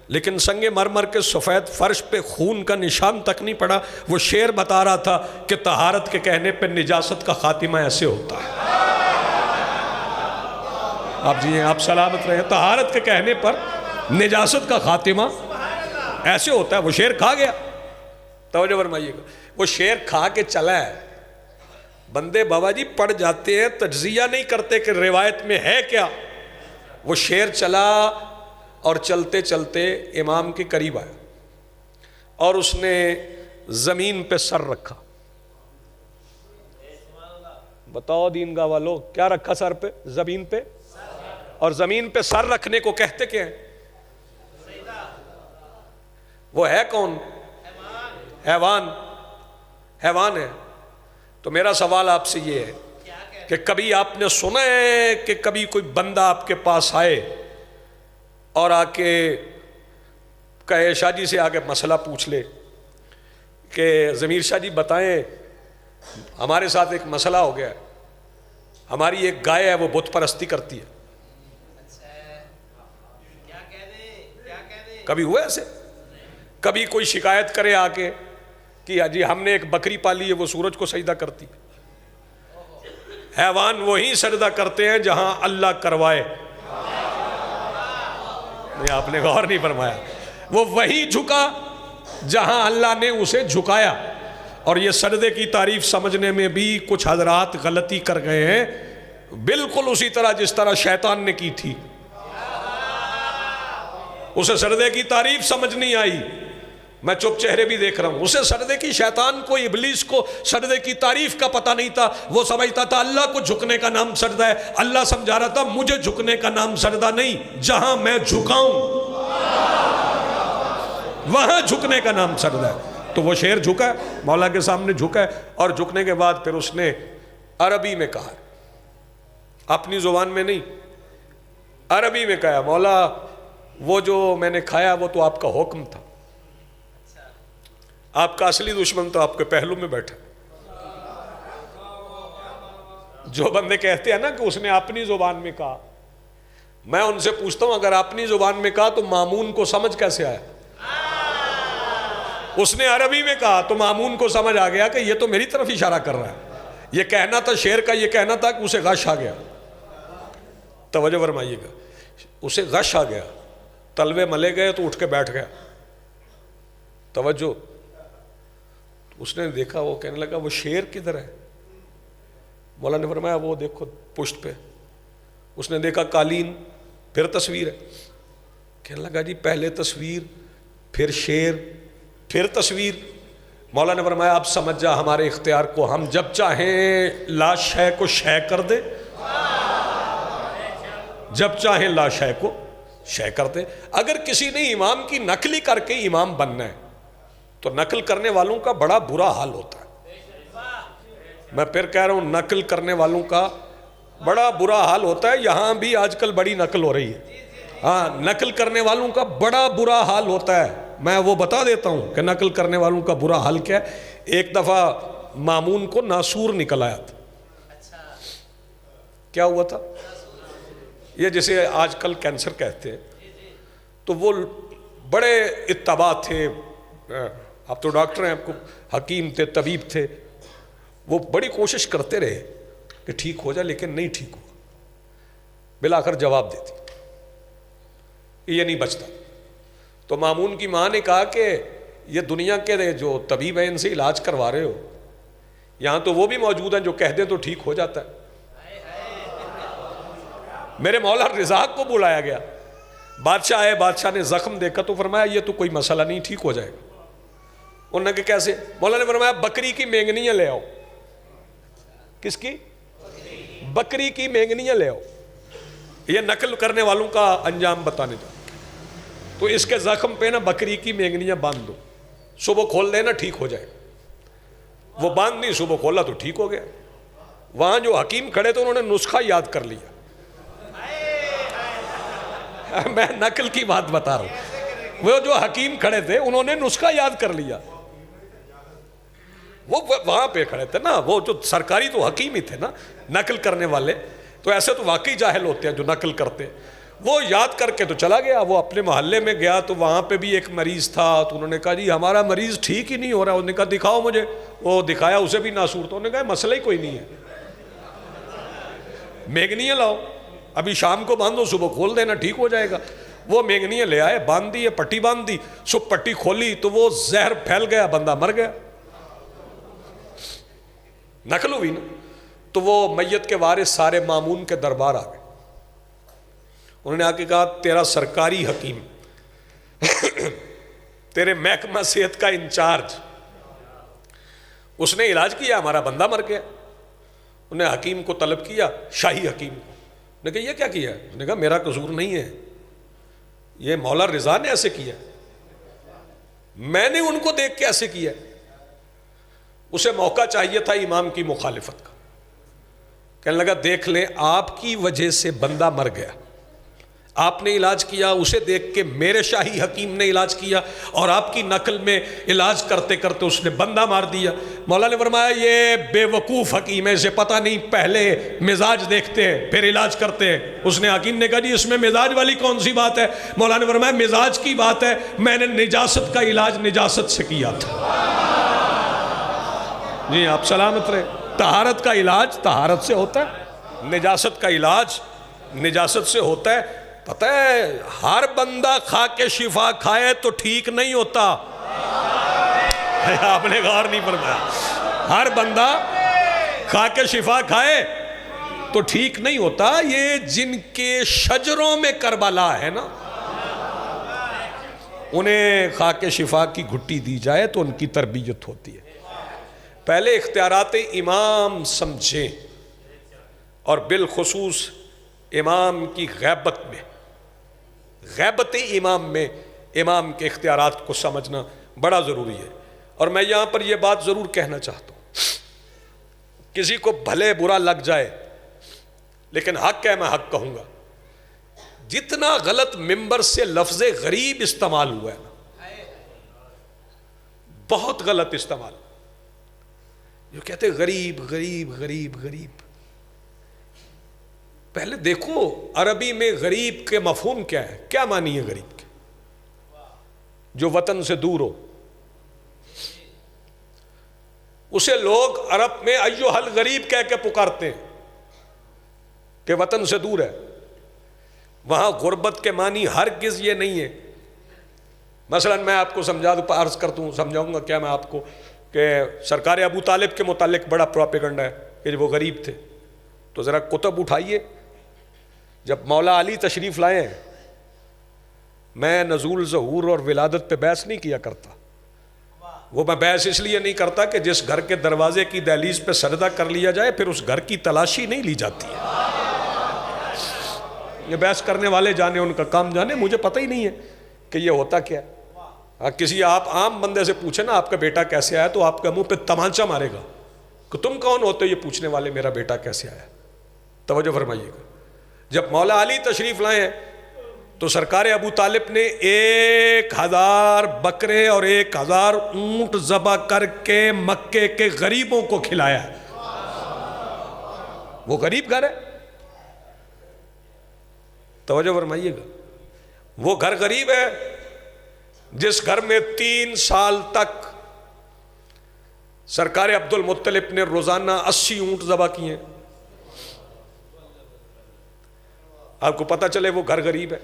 لیکن سنگ مرمر کے سفید فرش پہ خون کا نشان تک نہیں پڑا۔ وہ شیر بتا رہا تھا کہ طہارت کے کہنے پہ نجاست کا خاتمہ ایسے ہوتا ہے۔ آپ جی ہیں، آپ سلامت رہے، طہارت کے کہنے پر نجاست کا خاتمہ ایسے ہوتا ہے۔ وہ شیر کھا گیا، توجہ فرمائیے گا، وہ شیر کھا کے چلا ہے۔ بندے بابا جی پڑھ جاتے ہیں، تجزیہ نہیں کرتے کہ روایت میں ہے کیا۔ وہ شیر چلا اور چلتے چلتے امام کے قریب آیا اور اس نے زمین پہ سر رکھا۔ بتاؤ دین گاہ والو کیا رکھا سر پہ؟ زمین پہ۔ اور زمین پہ سر رکھنے کو کہتے کیا ہیں؟ وہ ہے کون؟ حیوان، حیوان ہے۔ تو میرا سوال آپ سے یہ ہے کہ کبھی آپ نے سنا ہے کہ کبھی کوئی بندہ آپ کے پاس آئے اور آ کے کہے شاہ جی سے آگے مسئلہ پوچھ لے کہ ضمیر شاہ جی بتائیں ہمارے ساتھ ایک مسئلہ ہو گیا ہے، ہماری ایک گائے ہے وہ بت پرستی کرتی ہے۔ کبھی ہوا ایسے؟ کبھی کوئی شکایت کرے آ کے کہ جی ہم نے ایک بکری پالی ہے وہ سورج کو سجدہ کرتی ہے۔ حیوان وہی سجدہ کرتے ہیں جہاں اللہ کروائے۔ نہیں آپ نے غور نہیں فرمایا، وہ وہی جھکا جہاں اللہ نے اسے جھکایا، اور یہ سجدے کی تعریف سمجھنے میں بھی کچھ حضرات غلطی کر گئے ہیں، بالکل اسی طرح جس طرح شیطان نے کی تھی۔ اسے سجدے کی تعریف سمجھ نہیں آئی، میں چپ چہرے بھی دیکھ رہا ہوں، اسے سجدے کی، شیطان کو، ابلیس کو سجدے کی تعریف کا پتہ نہیں تھا، وہ سمجھتا تھا اللہ کو جھکنے کا نام سجدہ ہے۔ اللہ سمجھا رہا تھا مجھے جھکنے کا نام سجدہ نہیں، جہاں میں جھکاؤں وہاں جھکنے کا نام سجدہ ہے۔ تو وہ شیر جھکا ہے، مولا کے سامنے جھکا ہے، اور جھکنے کے بعد پھر اس نے عربی میں کہا، اپنی زبان میں نہیں، عربی میں کہا، مولا وہ جو میں نے کھایا وہ تو آپ کا حکم تھا، آپ کا اصلی دشمن تو آپ کے پہلو میں بیٹھا۔ جو بندے کہتے ہیں نا کہ اس نے اپنی زبان میں کہا، میں ان سے پوچھتا ہوں اگر اپنی زبان میں کہا تو مامون کو سمجھ کیسے آیا؟ اس نے عربی میں کہا تو مامون کو سمجھ آ گیا کہ یہ تو میری طرف اشارہ کر رہا ہے، یہ کہنا تھا شیر کا، یہ کہنا تھا کہ اسے غش آ گیا۔ توجہ فرمائیے گا، اسے غش آ گیا، تلوے ملے گئے تو اٹھ کے بیٹھ گیا۔ توجہ، اس نے دیکھا، وہ کہنے لگا وہ شیر کدھر ہے؟ مولا نے فرمایا وہ دیکھو پشت پہ۔ اس نے دیکھا قالین، پھر تصویر ہے، کہنے لگا جی پہلے تصویر، پھر شیر، پھر تصویر۔ مولا نے فرمایا اب سمجھ جا ہمارے اختیار کو، ہم جب چاہیں لا شے کو شے کر دے، جب چاہیں لا شے کو شے کر دے۔ اگر کسی نے امام کی نقلی کر کے امام بننا ہے تو نقل کرنے والوں کا بڑا برا حال ہوتا ہے۔ میں پھر کہہ رہا ہوں، نقل کرنے والوں کا بڑا برا حال ہوتا ہے۔ یہاں بھی آج کل بڑی نقل ہو رہی ہے، ہاں، نقل کرنے والوں کا بڑا برا حال ہوتا ہے۔ میں وہ بتا دیتا ہوں کہ نقل کرنے والوں کا برا حال کیا ہے۔ ایک دفعہ مامون کو ناسور نکل آیا تھا۔ کیا ہوا تھا؟ یہ جسے آج کل کینسر کہتے ہیں، تو وہ بڑے اتباع تھے، آپ تو ڈاکٹر ہیں، آپ کو حکیم تھے، طبیب تھے، وہ بڑی کوشش کرتے رہے کہ ٹھیک ہو جائے، لیکن نہیں ٹھیک ہوا۔ بالآخر جواب دیتی یہ نہیں بچتا۔ تو مامون کی ماں نے کہا کہ یہ دنیا کے جو طبیب ہیں ان سے علاج کروا رہے ہو، یہاں تو وہ بھی موجود ہیں جو کہہ دیں تو ٹھیک ہو جاتا ہے۔ میرے مولا رضا کو بلایا گیا، بادشاہ آئے، بادشاہ نے زخم دیکھا تو فرمایا یہ تو کوئی مسئلہ نہیں، ٹھیک ہو جائے گا۔ انہوں نے کہا کیسے؟ مولا نے فرمایا بکری کی مینگنیاں لے آؤ۔ کس کی؟ بکری کی مینگنیاں لے آؤ۔ یہ نقل کرنے والوں کا انجام بتانے جا، تو اس کے زخم پہ نا بکری کی مینگنیاں باندھ دو، صبح کھول دینا ٹھیک ہو جائے۔ وہ باندھ نہیں، صبح کھولا تو ٹھیک ہو گیا۔ وہاں جو حکیم کھڑے تھے انہوں نے نسخہ یاد کر لیا۔ میں نقل کی بات بتا رہا ہوں، وہ جو حکیم کھڑے تھے انہوں نے نسخہ یاد کر لیا۔ وہ وہاں پہ کھڑے تھے نا، وہ جو سرکاری تو حکیم ہی تھے نا، نقل کرنے والے تو ایسے تو واقعی جاہل ہوتے ہیں جو نقل کرتے۔ وہ یاد کر کے تو چلا گیا، وہ اپنے محلے میں گیا تو وہاں پہ بھی ایک مریض تھا، تو انہوں نے کہا جی ہمارا مریض ٹھیک ہی نہیں ہو رہا۔ انہوں نے کہا دکھاؤ مجھے، وہ دکھایا، اسے بھی ناسور تھا۔ انہوں نے کہا مسئلہ ہی کوئی نہیں ہے، مینگنیاں لاؤ، ابھی شام کو باندھو، صبح کھول دینا ٹھیک ہو جائے گا۔ وہ مینگنیاں لے آئے، باندھ دی، پٹی باندھ دی، صبح پٹی کھولی تو وہ زہر پھیل گیا، بندہ مر گیا۔ نقل ہوئی نا۔ تو وہ میت کے وارث سارے مامون کے دربار آ گئے، انہوں نے آ کے کہا تیرا سرکاری حکیم، تیرے محکمہ صحت کا انچارج، اس نے علاج کیا، ہمارا بندہ مر گیا۔ انہوں نے حکیم کو طلب کیا، شاہی حکیم کو، نے کہا یہ کیا کیا ہے؟ انہوں نے کہا میرا قصور نہیں ہے، یہ مولا رضا نے ایسے کیا، میں نے ان کو دیکھ کے ایسے کیا۔ اسے موقع چاہیے تھا امام کی مخالفت کا، کہنے لگا دیکھ لیں آپ کی وجہ سے بندہ مر گیا، آپ نے علاج کیا، اسے دیکھ کے میرے شاہی حکیم نے علاج کیا، اور آپ کی نقل میں علاج کرتے کرتے اس نے بندہ مار دیا۔ مولا نے فرمایا یہ بے وقوف حکیم ہے، اسے پتہ نہیں، پہلے مزاج دیکھتے ہیں پھر علاج کرتے ہیں۔ اس نے حکیم نے کہا جی اس میں مزاج والی کون سی بات ہے؟ مولا نے فرمایا مزاج کی بات ہے، میں نے نجاست کا علاج نجاست سے کیا تھا۔ جی آپ سلامت رہے۔ طہارت کا علاج طہارت سے ہوتا ہے، نجاست کا علاج نجاست سے ہوتا ہے۔ پتہ ہے ہر بندہ کھا کے شفا کھائے تو ٹھیک نہیں ہوتا۔ آپ نے غور نہیں فرمایا. ہر بندہ کھا کے شفا کھائے تو ٹھیک نہیں ہوتا. یہ جن کے شجروں میں کربلا ہے نا، انہیں کھا کے شفا کی گھٹی دی جائے تو ان کی تربیت ہوتی ہے. پہلے اختیارات امام سمجھیں، اور بالخصوص امام کی غیبت میں، غیبت امام میں امام کے اختیارات کو سمجھنا بڑا ضروری ہے. اور میں یہاں پر یہ بات ضرور کہنا چاہتا ہوں، کسی کو بھلے برا لگ جائے لیکن حق ہے، میں حق کہوں گا. جتنا غلط ممبر سے لفظ غریب استعمال ہوا ہے نا، بہت غلط استعمال. جو کہتے غریب غریب غریب غریب، پہلے دیکھو عربی میں غریب کے مفہوم کیا ہے، کیا معنی ہے غریب کے؟ جو وطن سے دور ہو. اسے لوگ عرب میں ایوہ الغریب کہہ کے پکارتے ہیں کہ وطن سے دور ہے. وہاں غربت کے معنی ہرگز یہ نہیں ہے. مثلا میں آپ کو سمجھا دوں، عرض کرتا ہوں، سمجھاؤں گا کیا میں آپ کو، کہ سرکار ابو طالب کے متعلق بڑا پروپیگنڈا ہے کہ وہ غریب تھے. تو ذرا کتب اٹھائیے. جب مولا علی تشریف لائے ہیں، میں نزول ظہور اور ولادت پہ بحث نہیں کیا کرتا. وہ میں بحث اس لیے نہیں کرتا کہ جس گھر کے دروازے کی دہلیز پہ سجدہ کر لیا جائے پھر اس گھر کی تلاشی نہیں لی جاتی ہے. یہ بحث کرنے والے جانے، ان کا کام جانے، مجھے پتہ ہی نہیں ہے کہ یہ ہوتا کیا ہے. کسی آپ عام بندے سے پوچھیں نا آپ کا بیٹا کیسے آیا، تو آپ کا منہ پہ تمانچہ مارے گا کہ تم کون ہوتے یہ پوچھنے والے میرا بیٹا کیسے آیا. توجہ فرمائیے گا. جب مولا علی تشریف لائے ہیں تو سرکار ابو طالب نے 1000 بکرے اور 1000 اونٹ ذبح کر کے مکے کے غریبوں کو کھلایا. وہ غریب گھر ہے. توجہ فرمائیے گا. وہ گھر غریب ہے جس گھر میں 3 سال تک سرکار عبد المطلب نے روزانہ 80 اونٹ ذبح کیے. آپ کو پتہ چلے وہ گھر غریب ہے.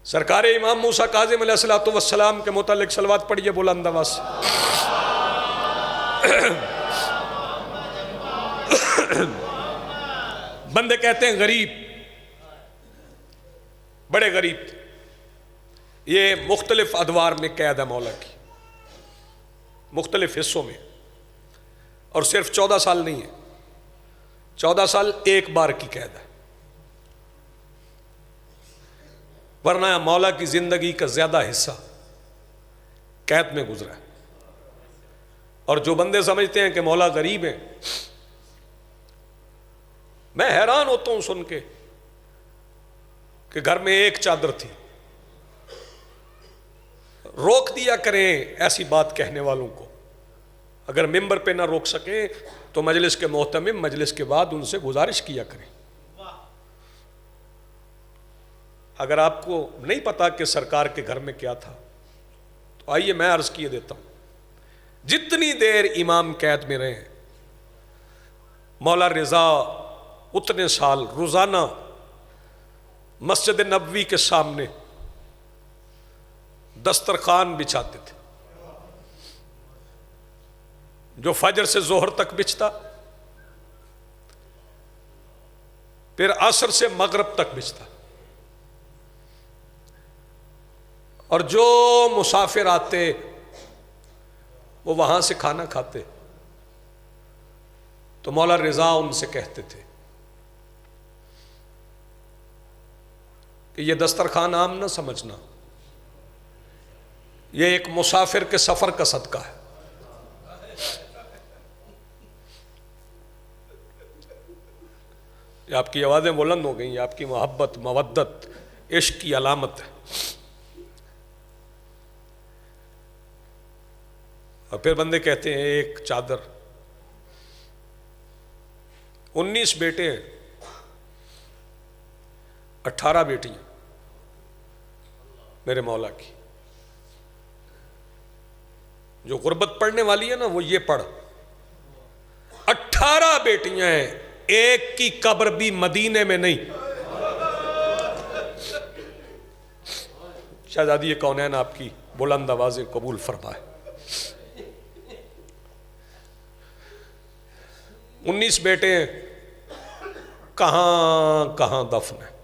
سرکار امام موسیٰ کاظم علیہ السلام کے متعلق صلوات پڑھیے بلند آواز سے. بندے کہتے ہیں غریب، بڑے غریب تھے. یہ مختلف ادوار میں قید ہے مولا کی، مختلف حصوں میں. اور صرف 14 سال نہیں ہے، 14 سال ایک بار کی قید ہے. ورنہ مولا کی زندگی کا زیادہ حصہ قید میں گزرا ہے. اور جو بندے سمجھتے ہیں کہ مولا غریب ہیں، میں حیران ہوتا ہوں سن کے کہ گھر میں ایک چادر تھی. روک دیا کریں ایسی بات کہنے والوں کو. اگر ممبر پہ نہ روک سکیں تو مجلس کے محتمم مجلس کے بعد ان سے گزارش کیا کریں. اگر آپ کو نہیں پتا کہ سرکار کے گھر میں کیا تھا تو آئیے میں عرض کیے دیتا ہوں. جتنی دیر امام قید میں رہے، مولا رضا اتنے سال روزانہ مسجد نبوی کے سامنے دسترخوان بچھاتے تھے، جو فجر سے ظہر تک بچھتا، پھر عصر سے مغرب تک بچھتا. اور جو مسافر آتے وہ وہاں سے کھانا کھاتے تو مولا رضا ان سے کہتے تھے کہ یہ دسترخوان عام نہ سمجھنا، یہ ایک مسافر کے سفر کا صدقہ ہے. یہ آپ کی آوازیں بلند ہو گئیں، یہ آپ کی محبت، مودت، عشق کی علامت ہے. اور پھر بندے کہتے ہیں ایک چادر. 19 بیٹے ہیں، 18 بیٹی ہیں میرے مولا کی. جو غربت پڑھنے والی ہے نا وہ یہ پڑھ، 18 بیٹیاں ہیں، ایک کی قبر بھی مدینے میں نہیں. شہزادی کونین آپ کی بلند آوازیں قبول فرمائے. 19 بیٹے کہاں کہاں دفن ہیں۔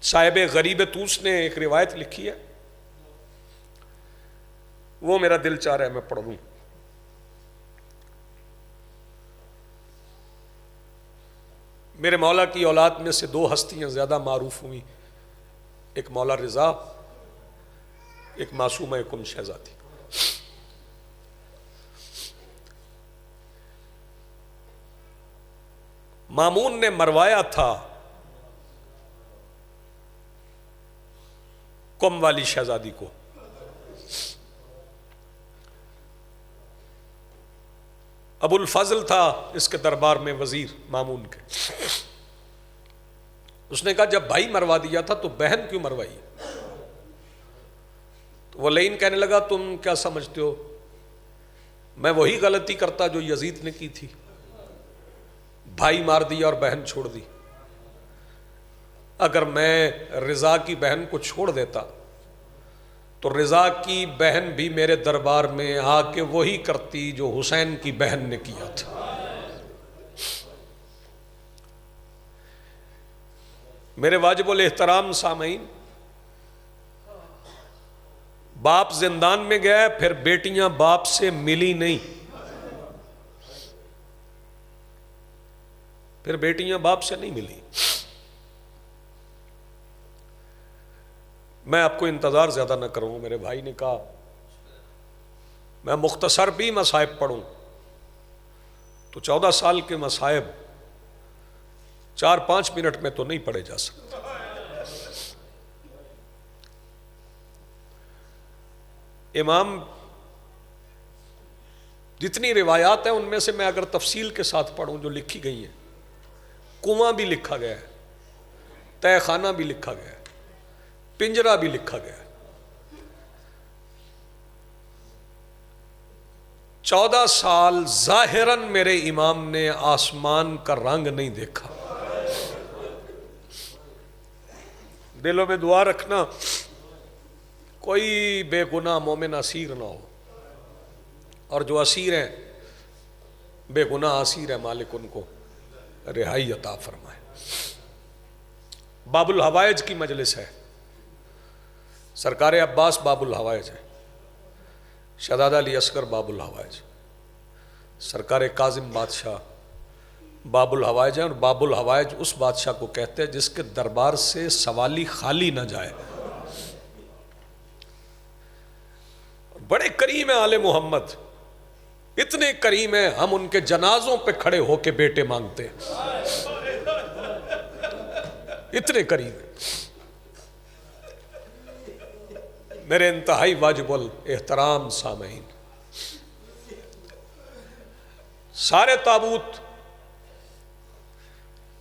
صاحب غریب توس نے ایک روایت لکھی ہے، وہ میرا دل چاہ رہا ہے میں پڑھ دوں۔ میرے مولا کی اولاد میں سے 2 ہستیاں زیادہ معروف ہوئی، ایک مولا رضا، ایک معصومہ کن شہزادی۔ مامون نے مروایا تھا کم والی شہزادی کو، ابو الفضل تھا اس کے دربار میں وزیر مامون کے۔ اس نے کہا جب بھائی مروا دیا تھا تو بہن کیوں مروائی؟ تو وہ لین کہنے لگا تم کیا سمجھتے ہو، میں وہی غلطی کرتا جو یزید نے کی تھی، بھائی مار دیا اور بہن چھوڑ دی۔ اگر میں رضا کی بہن کو چھوڑ دیتا تو رضا کی بہن بھی میرے دربار میں آ کے وہی کرتی جو حسین کی بہن نے کیا تھا۔ میرے واجب الاحترام سامعین، باپ زندان میں گیا، پھر بیٹیاں باپ سے ملی نہیں، پھر بیٹیاں باپ سے نہیں ملی۔ میں آپ کو انتظار زیادہ نہ کروں، میرے بھائی نے کہا میں مختصر بھی مصائب پڑھوں تو 14 سال کے مصائب 4-5 منٹ میں تو نہیں پڑھے جا سکتے۔ امام جتنی روایات ہیں ان میں سے میں اگر تفصیل کے ساتھ پڑھوں جو لکھی گئی ہیں، کنواں بھی لکھا گیا ہے، تہ خانہ بھی لکھا گیا ہے، پنجرہ بھی لکھا گیا ہے۔ 14 سال ظاہراً میرے امام نے آسمان کا رنگ نہیں دیکھا۔ دلوں میں دعا رکھنا کوئی بے گناہ مومن اسیر نہ ہو، اور جو اسیر ہیں بے گناہ اسیر ہیں، مالک ان کو رہائی عطا فرمائے۔ باب الحوائج کی مجلس ہے، سرکار عباس باب الحوائج ہے، شہزادہ علی اصغر باب الحوائج، سرکار کاظم بادشاہ باب الحوائج ہے، اور باب الحوائج اس بادشاہ کو کہتے ہیں جس کے دربار سے سوالی خالی نہ جائے۔ بڑے کریم ہیں آل محمد، اتنے کریم ہیں ہم ان کے جنازوں پہ کھڑے ہو کے بیٹے مانگتے ہیں، اتنے کریم ہیں۔ میرے انتہائی واجب الاحترام سامعین، سارے تابوت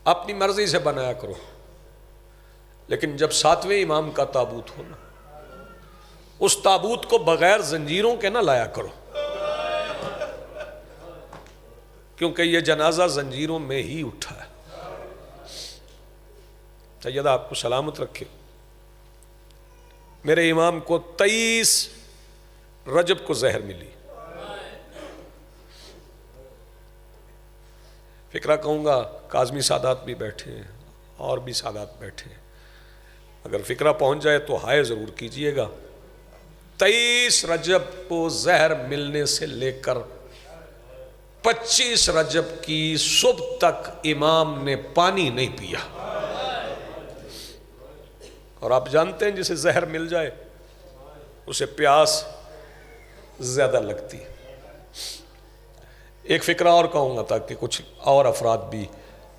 اپنی مرضی سے بنایا کرو، لیکن جب 7ویں امام کا تابوت ہو نا، اس تابوت کو بغیر زنجیروں کے نہ لایا کرو، کیونکہ یہ جنازہ زنجیروں میں ہی اٹھا ہے۔ سیدہ آپ کو سلامت رکھے، میرے امام کو 23 رجب کو زہر ملی۔ فکرہ کہوں گا کاظمی سادات بھی بیٹھے ہیں اور بھی سادات بیٹھے ہیں، اگر فکرہ پہنچ جائے تو ہائے ضرور کیجئے گا۔ 23 رجب کو زہر ملنے سے لے کر 25 رجب کی صبح تک امام نے پانی نہیں پیا، اور آپ جانتے ہیں جسے زہر مل جائے اسے پیاس زیادہ لگتی ہے۔ ایک فکرہ اور کہوں گا تاکہ کچھ اور افراد بھی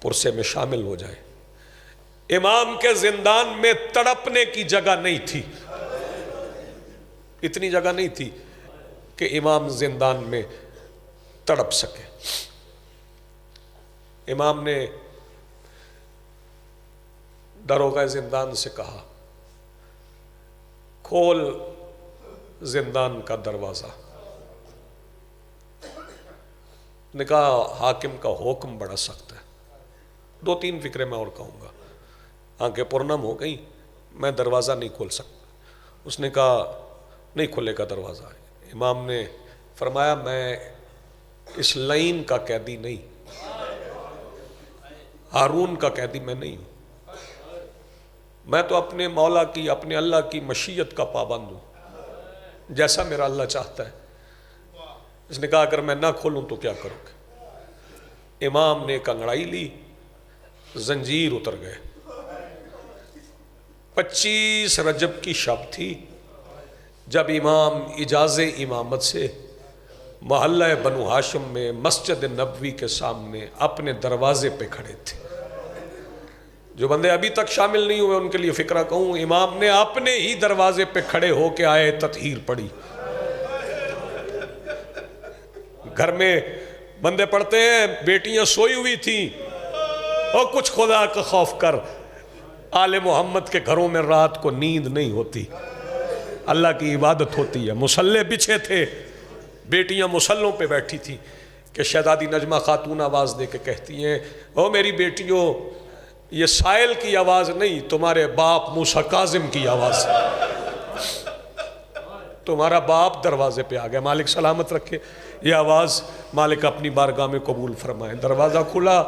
پرسے میں شامل ہو جائیں۔ امام کے زندان میں تڑپنے کی جگہ نہیں تھی، اتنی جگہ نہیں تھی کہ امام زندان میں تڑپ سکے۔ امام نے داروغہ زندان سے کہا کھول زندان کا دروازہ، نے کہا حاکم کا حکم بڑا سخت ہے۔ 2-3 فکرے میں اور کہوں گا، آنکھیں پرنم ہو گئیں، میں دروازہ نہیں کھول سکتا۔ اس نے کہا نہیں کھلے گا دروازہ۔ امام نے فرمایا میں اس لائن کا قیدی نہیں، ہارون کا قیدی میں نہیں ہوں، میں تو اپنے مولا کی، اپنے اللہ کی مشیت کا پابند ہوں، جیسا میرا اللہ چاہتا ہے۔ اس نے کہا اگر میں نہ کھولوں تو کیا کروں گے؟ امام نے ایک انگڑائی لی، زنجیر اتر گئے۔ 25 رجب کی شب تھی جب امام اجازِ امامت سے محلہ بنو ہاشم میں مسجد نبوی کے سامنے اپنے دروازے پہ کھڑے تھے۔ جو بندے ابھی تک شامل نہیں ہوئے ان کے لیے فکرہ کہوں، امام نے اپنے ہی دروازے پہ کھڑے ہو کے آئے تطہیر پڑھی۔ گھر میں بندے پڑھتے ہیں، بیٹیاں سوئی ہوئی تھیں، اور کچھ خدا کا خوف کر، آل محمد کے گھروں میں رات کو نیند نہیں ہوتی، اللہ کی عبادت ہوتی ہے۔ مصلے بچھے تھے، بیٹیاں مصلوں پہ بیٹھی تھیں کہ شہزادی نجمہ خاتون آواز دے کے کہتی ہیں، او میری بیٹیوں، یہ سائل کی آواز نہیں، تمہارے باپ موسیٰ کاظم کی آواز ہے۔ تمہارا باپ دروازے پہ آ گیا، مالک سلامت رکھے۔ یہ آواز مالک اپنی بارگاہ میں قبول فرمائے۔ دروازہ کھلا،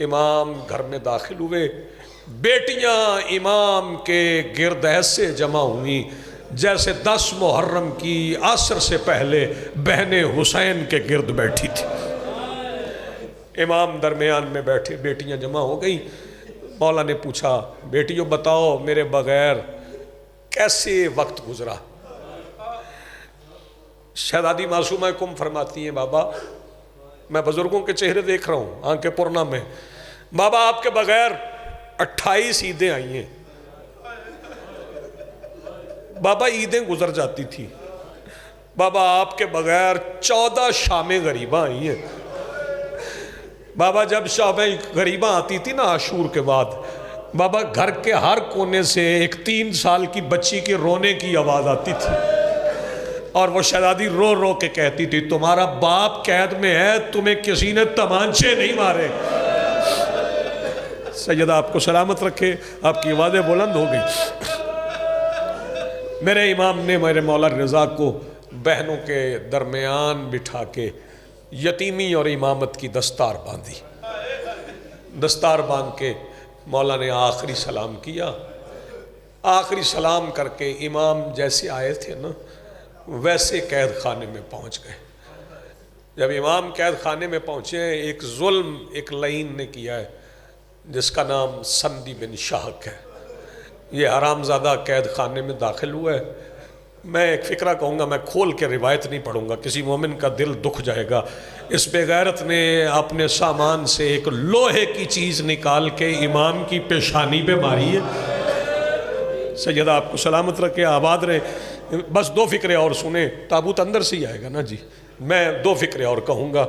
امام گھر میں داخل ہوئے، بیٹیاں امام کے گرد ایسے جمع ہوئیں جیسے 10 محرم کی عصر سے پہلے بہن حسین کے گرد بیٹھی تھی۔ امام درمیان میں بیٹھے، بیٹیاں جمع ہو گئیں۔ مولا نے پوچھا، بیٹیوں بتاؤ میرے بغیر کیسے وقت گزرا؟ شہزادی معصومہ کم فرماتی ہیں، بابا میں بزرگوں کے چہرے دیکھ رہا ہوں آنکھیں پرنا میں، بابا آپ کے بغیر 28 عیدیں آئی ہیں، بابا عیدیں گزر جاتی تھی، بابا آپ کے بغیر 14 شامیں غریباں آئی ہیں، بابا جب شامیں غریباں آتی تھی نا عاشور کے بعد، بابا گھر کے ہر کونے سے ایک 3 سال کی بچی کے رونے کی آواز آتی تھی، اور وہ شہزادی رو رو کے کہتی تھی تمہارا باپ قید میں ہے، تمہیں کسی نے تمانچے نہیں مارے۔ سیدہ آپ کو سلامت رکھے، آپ کی آوازیں بلند ہو گئی۔ میرے امام نے میرے مولا رضا کو بہنوں کے درمیان بٹھا کے یتیمی اور امامت کی دستار باندھی۔ دستار باندھ کے مولا نے آخری سلام کیا۔ آخری سلام کر کے امام جیسے آئے تھے نا ویسے قید خانے میں پہنچ گئے۔ جب امام قید خانے میں پہنچے، ایک ظلم ایک لعین نے کیا ہے جس کا نام سندی بن شاہک ہے۔ یہ حرام زادہ قید خانے میں داخل ہوا ہے۔ میں ایک فکرہ کہوں گا، میں کھول کے روایت نہیں پڑھوں گا، کسی مومن کا دل دکھ جائے گا۔ اس بے غیرت نے اپنے سامان سے ایک لوہے کی چیز نکال کے امام کی پیشانی پہ ماری ہے۔ سیدہ آپ کو سلامت رکھے، آباد رہے۔ بس 2 فکرے اور سنیں، تابوت اندر سے ہی آئے گا نا جی۔ میں 2 فکرے اور کہوں گا۔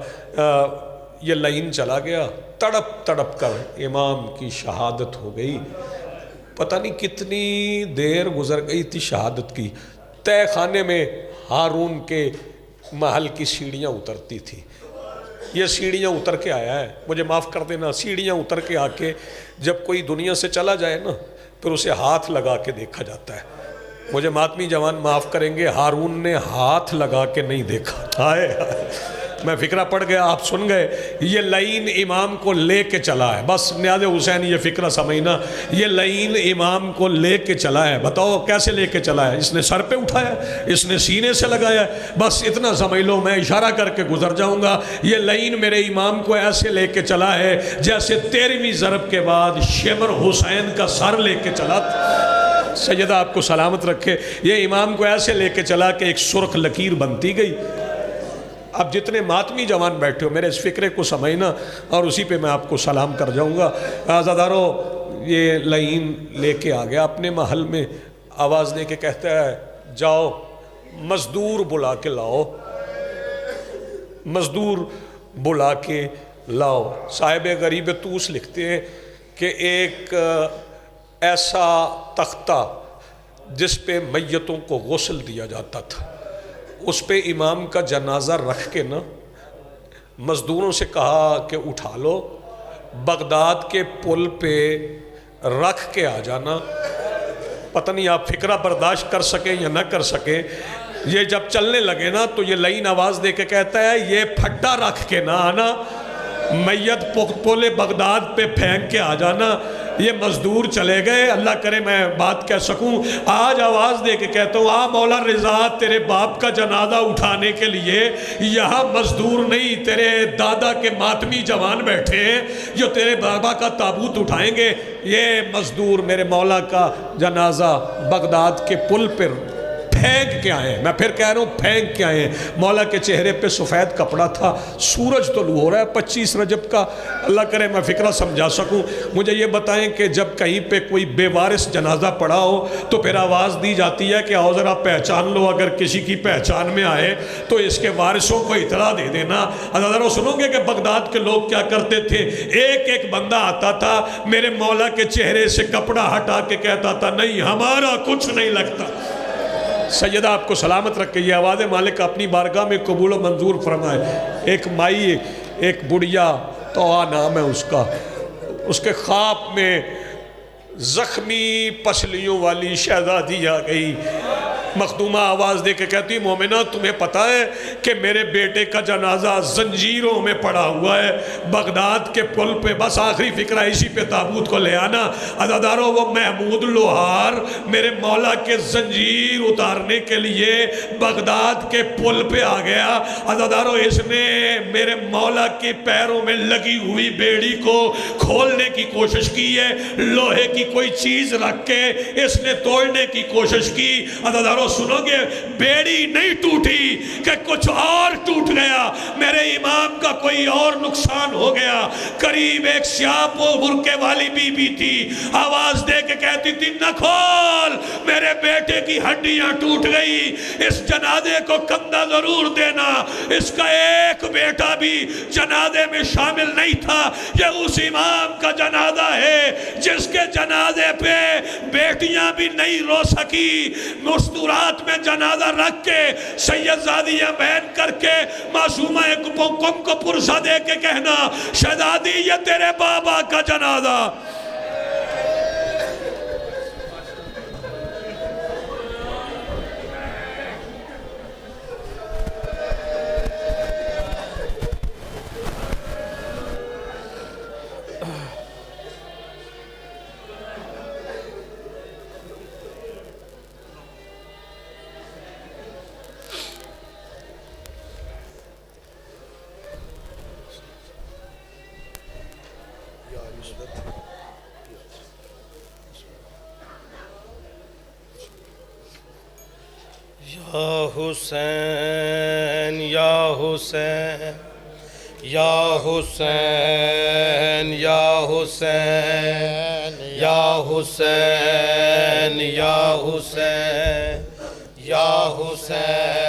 یہ لعین چلا گیا، تڑپ تڑپ کر امام کی شہادت ہو گئی۔ پتہ نہیں کتنی دیر گزر گئی تھی شہادت کی۔ تہ خانے میں ہارون کے محل کی سیڑھیاں اترتی تھی۔ یہ سیڑھیاں اتر کے آیا ہے، مجھے معاف کر دینا، سیڑھیاں اتر کے آ کے جب کوئی دنیا سے چلا جائے نا پھر اسے ہاتھ لگا کے دیکھا جاتا ہے۔ مجھے ماتمی جوان معاف کریں گے، ہارون نے ہاتھ لگا کے نہیں دیکھا۔ ہائے میں فکرہ پڑھ گیا، آپ سن گئے۔ یہ لعین امام کو لے کے چلا ہے، بس نیاز حسین یہ فکرہ سمجھنا، یہ لعین امام کو لے کے چلا ہے۔ بتاؤ کیسے لے کے چلا ہے؟ اس نے سر پہ اٹھایا، اس نے سینے سے لگایا، بس اتنا سمجھ لو، میں اشارہ کر کے گزر جاؤں گا۔ یہ لعین میرے امام کو ایسے لے کے چلا ہے جیسے 13ویں ضرب کے بعد شمر حسین کا سر لے کے چلا تھا۔ سیدہ آپ کو سلامت رکھے، یہ امام کو ایسے لے کے چلا کہ ایک سرخ لکیر بنتی گئی۔ اب جتنے ماتمی جوان بیٹھے ہو میرے اس فکرے کو سمجھنا، اور اسی پہ میں آپ کو سلام کر جاؤں گا۔ عزادارو، یہ لعین لے کے آ گیا اپنے محل میں، آواز دے کے کہتا ہے جاؤ مزدور بلا کے لاؤ، مزدور بلا کے لاؤ۔ صاحب غریب توس لکھتے ہیں کہ ایک ایسا تختہ جس پہ میتوں کو غسل دیا جاتا تھا، اس پہ امام کا جنازہ رکھ کے نا مزدوروں سے کہا کہ اٹھا لو، بغداد کے پل پہ رکھ کے آ جانا۔ پتہ نہیں آپ فکرہ برداشت کر سکیں یا نہ کر سکیں، یہ جب چلنے لگے نا تو یہ لائن آواز دے کے کہتا ہے یہ پھٹا رکھ کے نہ آنا، میت پولے بغداد پہ پھینک کے آ جانا۔ یہ مزدور چلے گئے، اللہ کرے میں بات کہہ سکوں، آج آواز دے کے کہتا ہوں مولا رضا تیرے باپ کا جنازہ اٹھانے کے لیے یہاں مزدور نہیں، تیرے دادا کے ماتمی جوان بیٹھے ہیں جو تیرے بابا کا تابوت اٹھائیں گے۔ یہ مزدور میرے مولا کا جنازہ بغداد کے پل پر پھینک کے آئے ہیں۔ میں پھر کہہ رہا ہوں پھینک کے آئے ہیں۔ مولا کے چہرے پہ سفید کپڑا تھا، سورج طلوع ہو رہا ہے 25 رجب کا، اللہ کرے میں فکرہ سمجھا سکوں۔ مجھے یہ بتائیں کہ جب کہیں پہ کوئی بے وارث جنازہ پڑا ہو تو پھر آواز دی جاتی ہے کہ آؤ ذرا پہچان لو، اگر کسی کی پہچان میں آئے تو اس کے وارثوں کو اطلاع دے دینا۔ ذرا سنو گے کہ بغداد کے لوگ کیا کرتے تھے، ایک ایک بندہ آتا تھا میرے مولا کے چہرے سے کپڑا ہٹا کے کہتا تھا نہیں ہمارا کچھ نہیں لگتا۔ سیدہ آپ کو سلامت رکھے، یہ آواز مالک اپنی بارگاہ میں قبول و منظور فرمائے۔ ایک مائی، ایک بڑیا توآ نام ہے اس کا، اس کے خواب میں زخمی پسلیوں والی شہزادی آ گئی۔ مخدومہ آواز دے کے کہتی مومنہ تمہیں پتہ ہے کہ میرے بیٹے کا جنازہ زنجیروں میں پڑا ہوا ہے بغداد کے پل پہ، بس آخری فکرہ اسی پہ تابوت کو لے آنا۔ عزادارو وہ محمود لوہار میرے مولا کے زنجیر اتارنے کے لیے بغداد کے پل پہ آ گیا۔ عزادارو اس نے میرے مولا کے پیروں میں لگی ہوئی بیڑی کو کھولنے کی کوشش کی ہے، لوہے کی کوئی چیز رکھ کے اس نے توڑنے کی کوشش کی۔ عزادارو سنو گے بیڑی نہیں ٹوٹی کہ کچھ اور ٹوٹ گیا، میرے امام کا کوئی اور نقصان ہو گیا۔ قریب ایک سیاپ و برکے والی بی بی تھی، آواز دے کے کہتی تھی نہ کھول، میرے بیٹے کی ہڈیاں ٹوٹ گئی، اس جنازے کو کندھا ضرور دینا۔ اس کا ایک بیٹا بھی جنازے میں شامل نہیں تھا۔ یہ اس امام کا جنازہ ہے جس کے جنازے پہ بیٹیاں بھی نہیں رو سکی۔ مستورات میں جنازہ رکھ کے سید زادیاں بہن کر کے معصومہ کم کو پرسہ دے کے کہنا شہزادی یہ تیرے بابا کا جنازہ۔ یا حسین یا حسین یا حسین یا حسین یا حسین یا حسین یا حسین